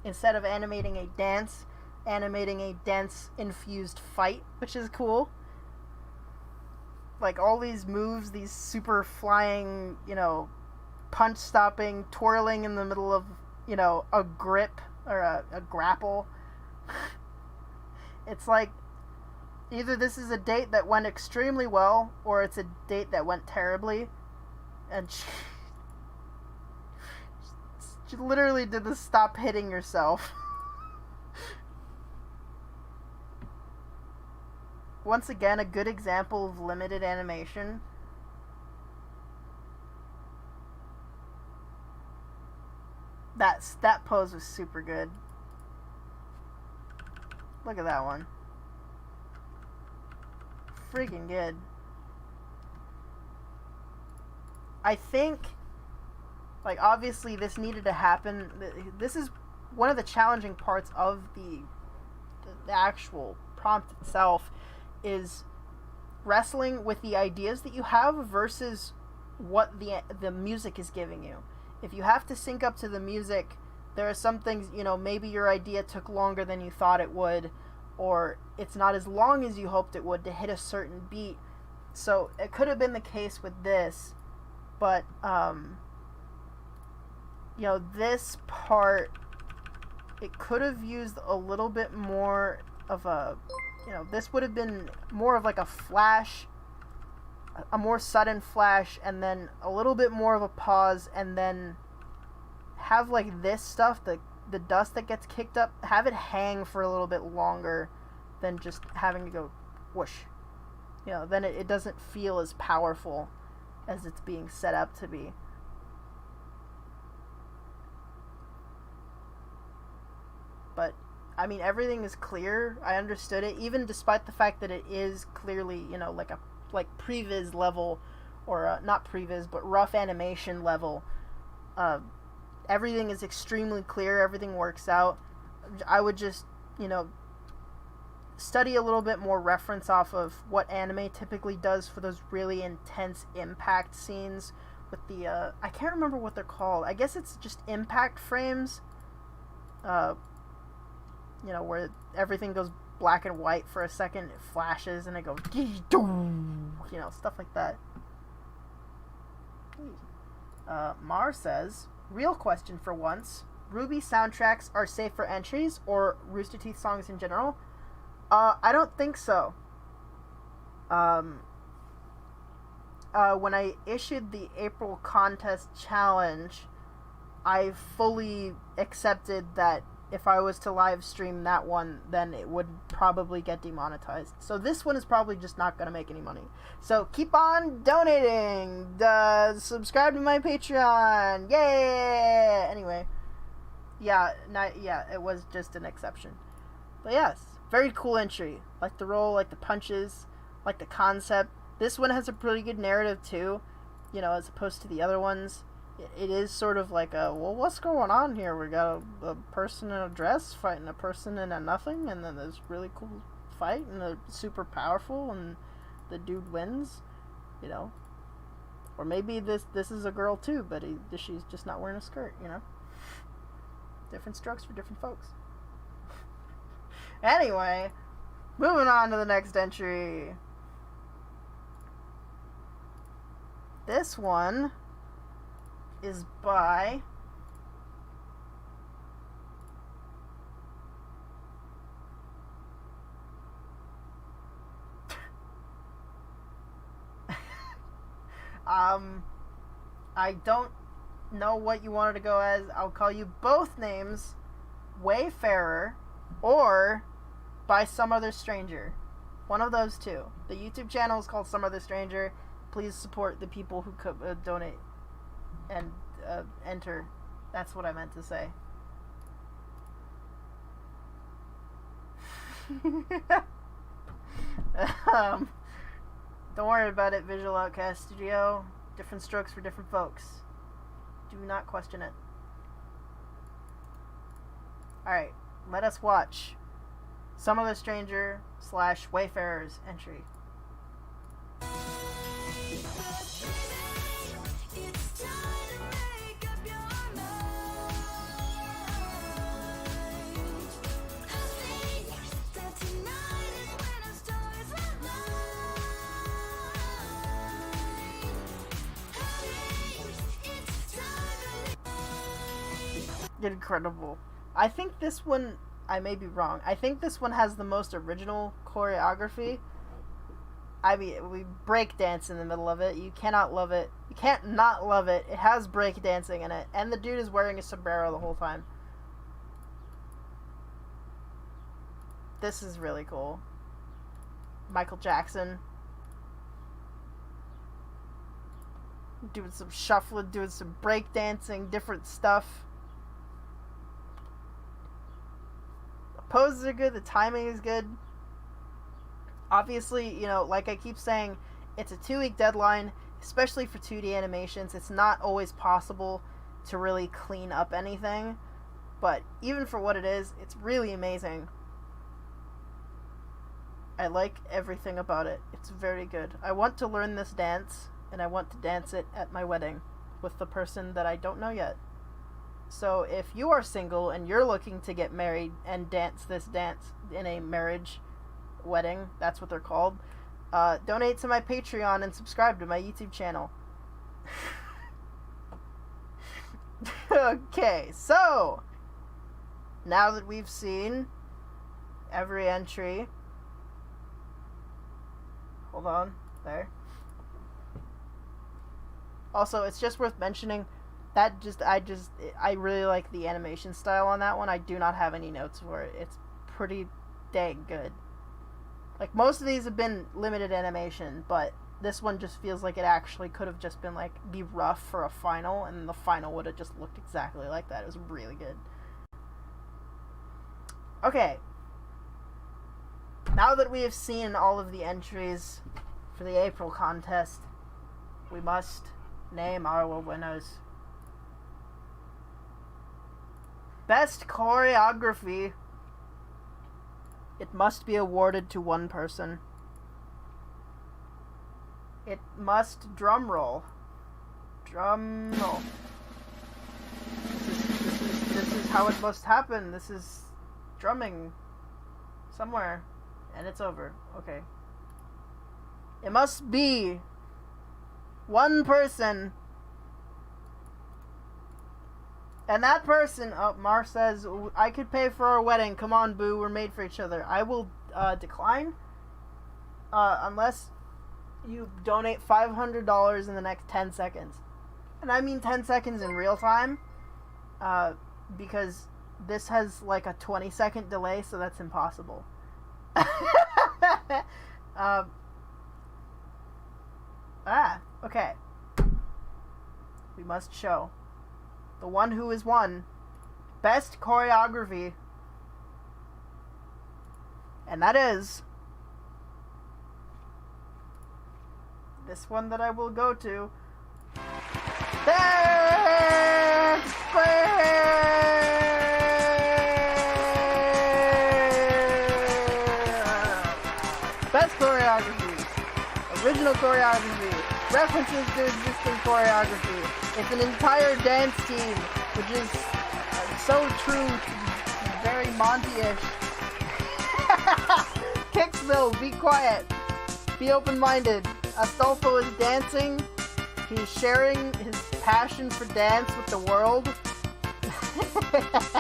instead of animating a dance, animating a dance-infused fight, which is cool. Like, all these moves, these super flying, you know, punch-stopping, twirling in the middle of, you know, a grip, or a grapple. It's like, either this is a date that went extremely well, or it's a date that went terribly. And she literally did the stop hitting yourself. Once again, a good example of limited animation. That pose was super good. Look at that one. Freaking good. I think, like, obviously this needed to happen. This is one of the challenging parts of the actual prompt itself, is wrestling with the ideas that you have versus what the music is giving you. If you have to sync up to the music, there are some things, you know, maybe your idea took longer than you thought it would, or it's not as long as you hoped it would to hit a certain beat. So it could have been the case with this, but you know, this part, it could have used a little bit more of a, you know, this would have been more of like a flash, a more sudden flash, and then a little bit more of a pause, and then have like this stuff, the dust that gets kicked up, have it hang for a little bit longer than just having to go whoosh. You know, then it doesn't feel as powerful as it's being set up to be. But, I mean, everything is clear. I understood it, even despite the fact that it is clearly, you know, like previs level, or not previs, but rough animation level. Everything is extremely clear. Everything works out. I would just, you know, study a little bit more reference off of what anime typically does for those really intense impact scenes with the, I can't remember what they're called. I guess it's just impact frames. You know, where everything goes black and white for a second, it flashes, and it goes, you know, stuff like that. Mar says, real question for once, Ruby soundtracks are safe for entries, or Rooster Teeth songs in general? I don't think so. When I issued the April contest challenge, I fully accepted that if I was to live stream that one, then it would probably get demonetized. So this one is probably just not going to make any money. So keep on donating! Subscribe to my Patreon! Yay! Anyway. Yeah, it was just an exception. But yes, very cool entry. Like the roll, like the punches, like the concept. This one has a pretty good narrative too, you know, as opposed to the other ones. It is sort of like a, well, what's going on here? We got a person in a dress fighting a person in a nothing, and then there's really cool fight, and they're super powerful, and the dude wins, you know. Or maybe this is a girl too, but she's just not wearing a skirt, you know. Different strokes for different folks. Anyway, moving on to the next entry. This one is by I don't know what you wanted to go as. I'll call you both names, Wayfarer or By Some Other Stranger. One of those two. The YouTube channel is called Some Other Stranger. Please support the people who donate and enter. That's what I meant to say. Don't worry about it, Visual Outcast Studio. Different strokes for different folks. Do not question it. Alright, let us watch Some Other Stranger / Wayfarer's entry. Incredible. I think this one, I may be wrong, I think this one has the most original choreography. I mean, we break dance in the middle of it. You cannot love it. You can't not love it. It has break dancing in it. And the dude is wearing a sombrero the whole time. This is really cool. Michael Jackson. Doing some shuffling, doing some break dancing, different stuff. Poses are good, the timing is good. Obviously, you know, like I keep saying, it's a 2-week deadline, especially for 2D animations. It's not always possible to really clean up anything, but even for what it is, it's really amazing. I like everything about it. It's very good. I want to learn this dance, and I want to dance it at my wedding with the person that I don't know yet. So if you are single and you're looking to get married and dance this dance in a marriage wedding, that's what they're called, donate to my Patreon and subscribe to my YouTube channel. Okay, so now that we've seen every entry, hold on, there. Also, it's just worth mentioning that I really like the animation style on that one. I do not have any notes for it. It's pretty dang good. Like, most of these have been limited animation, but this one just feels like it actually could have just been, like, be rough for a final, and the final would have just looked exactly like that. It was really good. Okay. Now that we have seen all of the entries for the April contest, we must name our winners. Best choreography. It must be awarded to one person. It must drum roll. Drum roll. This is how it must happen. This is drumming somewhere, and it's over. Okay. It must be one person. And that person, Mar says, I could pay for our wedding. Come on, boo, we're made for each other. I will decline unless you donate $500 in the next 10 seconds. And I mean 10 seconds in real time, because this has like a 20-second delay, so that's impossible. Okay. We must show the one who is won best choreography, and that is this one that I will go to. Best choreography, original choreography, references to existing choreography. It's an entire dance team, which is so true, very Monty-ish. Kicksville, be quiet. Be open-minded. Astolfo is dancing. He's sharing his passion for dance with the world. Yes.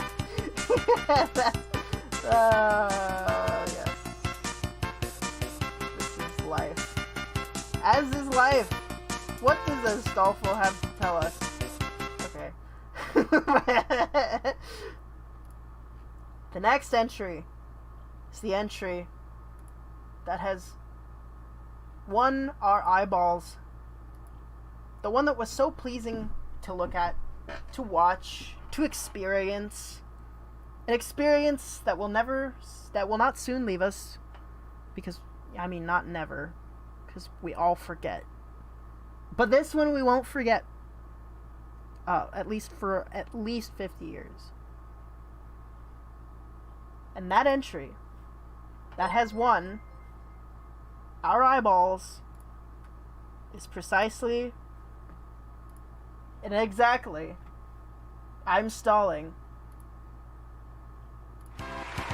This is life. As is life. What does Astolfo have to tell us? Okay. The next entry is the entry that has won our eyeballs. The one that was so pleasing to look at, to watch, to experience. An experience that will not soon leave us. Because, I mean, not never. Because we all forget. But this one we won't forget. At least for at least 50 years. And that entry that has won our eyeballs is precisely and exactly, I'm stalling,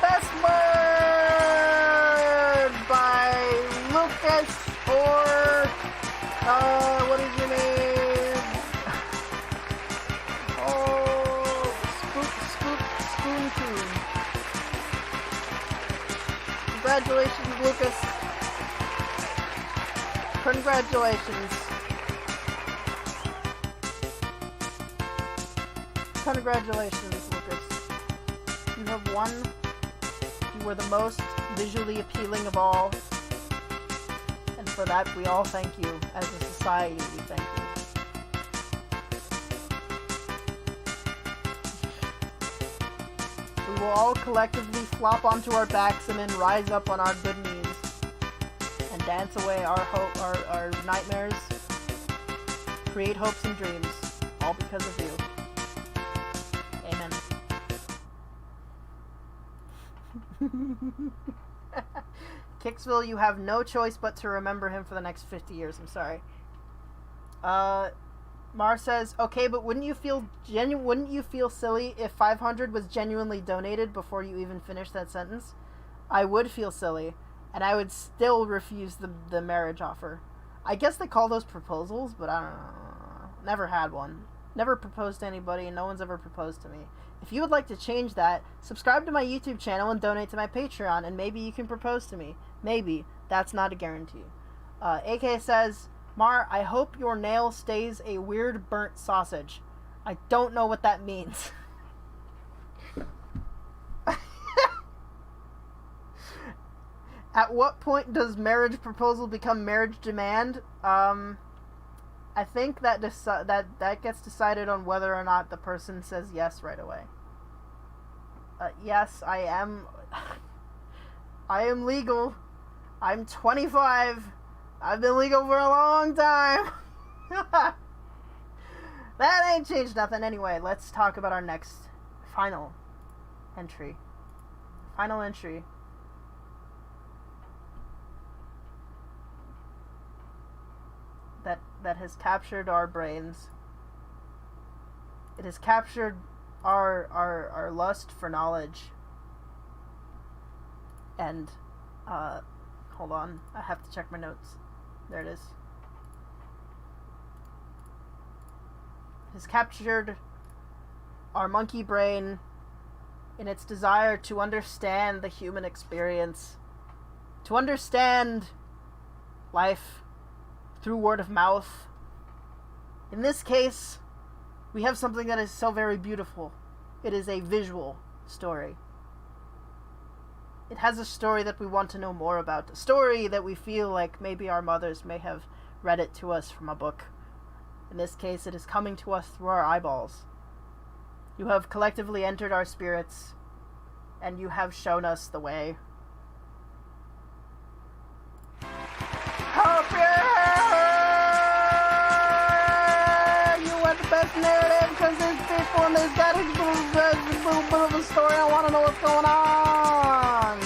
Best Word by Lucas or what is your name? Spoon Tune. Congratulations, Lucas. Congratulations. Congratulations, Lucas. You have won. You were the most visually appealing of all. And for that, we all thank you. As a society, we thank you. We will all collectively flop onto our backs and then rise up on our good knees and dance away our hope, our nightmares, create hopes and dreams, all because of you. Amen. Kicksville, you have no choice but to remember him for the next 50 years. I'm sorry. Mar says, okay, but wouldn't you feel silly if 500 was genuinely donated before you even finish that sentence? I would feel silly, and I would still refuse the marriage offer. I guess they call those proposals, but I don't know. Never had one. Never proposed to anybody, and no one's ever proposed to me. If you would like to change that, subscribe to my YouTube channel and donate to my Patreon, and maybe you can propose to me. Maybe. That's not a guarantee. AK says, Mar, I hope your nail stays a weird burnt sausage. I don't know what that means. At what point does marriage proposal become marriage demand? I think that that gets decided on whether or not the person says yes right away. Yes, I am. I am legal. I'm 25. I've been legal for a long time. That ain't changed nothing. Anyway, let's talk about our next final entry. Final entry. That has captured our brains. It has captured our lust for knowledge. And hold on, I have to check my notes. There it is. It has captured our monkey brain in its desire to understand the human experience, to understand life through word of mouth. In this case, we have something that is so very beautiful. It is a visual story. It has a story that we want to know more about. A story that we feel like maybe our mothers may have read it to us from a book. In this case, it is coming to us through our eyeballs. You have collectively entered our spirits, and you have shown us the way. Hope you want the best narrative, because there's people and there's got a little bit of a story. I want to know what's going on.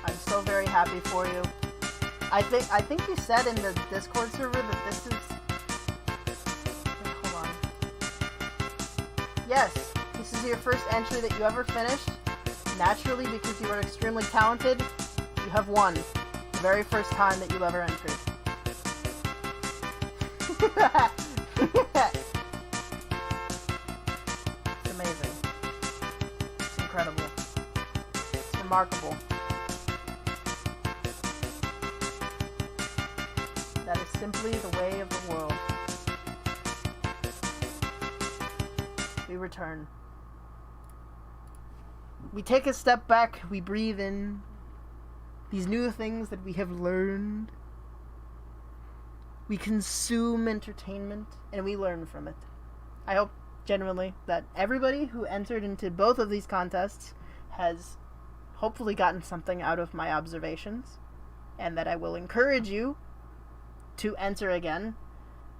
I'm so very happy for you. I think you said in the Discord server that this is... Wait, hold on. Yes, this is your first entry that you ever finished. Naturally, because you are extremely talented, you have won. The very first time that you ever entered. remarkable. That is simply the way of the world. We return. We take a step back, we breathe in these new things that we have learned. We consume entertainment, and we learn from it. I hope, genuinely, that everybody who entered into both of these contests has hopefully gotten something out of my observations, and that I will encourage you to enter again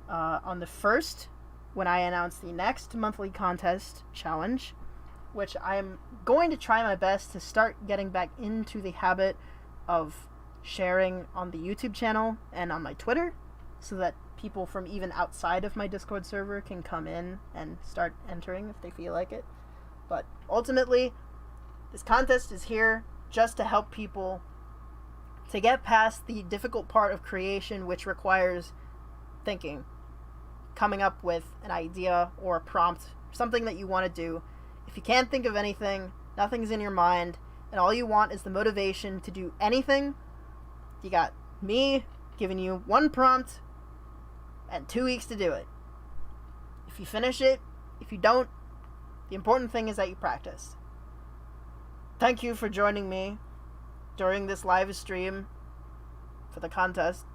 on the 1st, when I announce the next monthly contest challenge, which I am going to try my best to start getting back into the habit of sharing on the YouTube channel and on my Twitter, so that people from even outside of my Discord server can come in and start entering if they feel like it. But ultimately, this contest is here just to help people to get past the difficult part of creation, which requires thinking, coming up with an idea or a prompt, something that you want to do. If you can't think of anything, nothing's in your mind, and all you want is the motivation to do anything, you got me giving you one prompt and 2 weeks to do it. If you finish it, if you don't, the important thing is that you practice. Thank you for joining me during this live stream for the contest.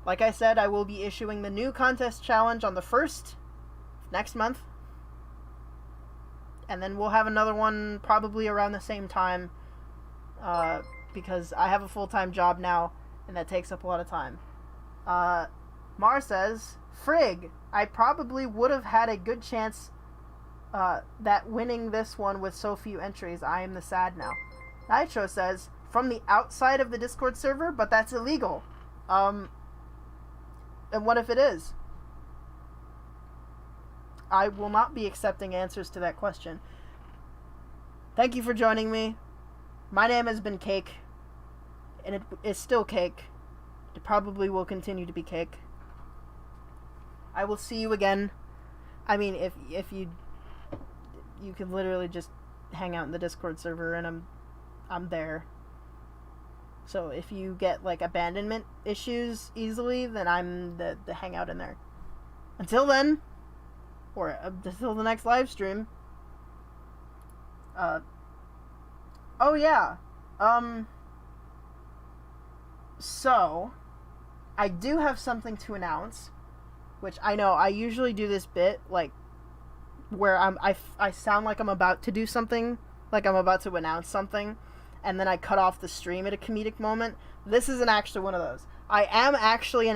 Like I said, I will be issuing the new contest challenge on the 1st next month. And then we'll have another one probably around the same time, because I have a full-time job now, and that takes up a lot of time. Mar says, Frig, I probably would have had a good chance that winning this one with so few entries. I am the sad now. Nitro says, from the outside of the Discord server, but that's illegal. And what if it is? I will not be accepting answers to that question. Thank you for joining me. My name has been Cake, and it is still Cake. It probably will continue to be Cake. I will see you again. I mean, if you can literally just hang out in the Discord server, and I'm there. So if you get like abandonment issues easily, then I'm the hangout in there. Until then, or until the next live stream. Oh yeah. So I do have something to announce, which I know I usually do this bit like where I sound like I'm about to do something, like I'm about to announce something, and then I cut off the stream at a comedic moment. This isn't actually one of those. I am actually announcing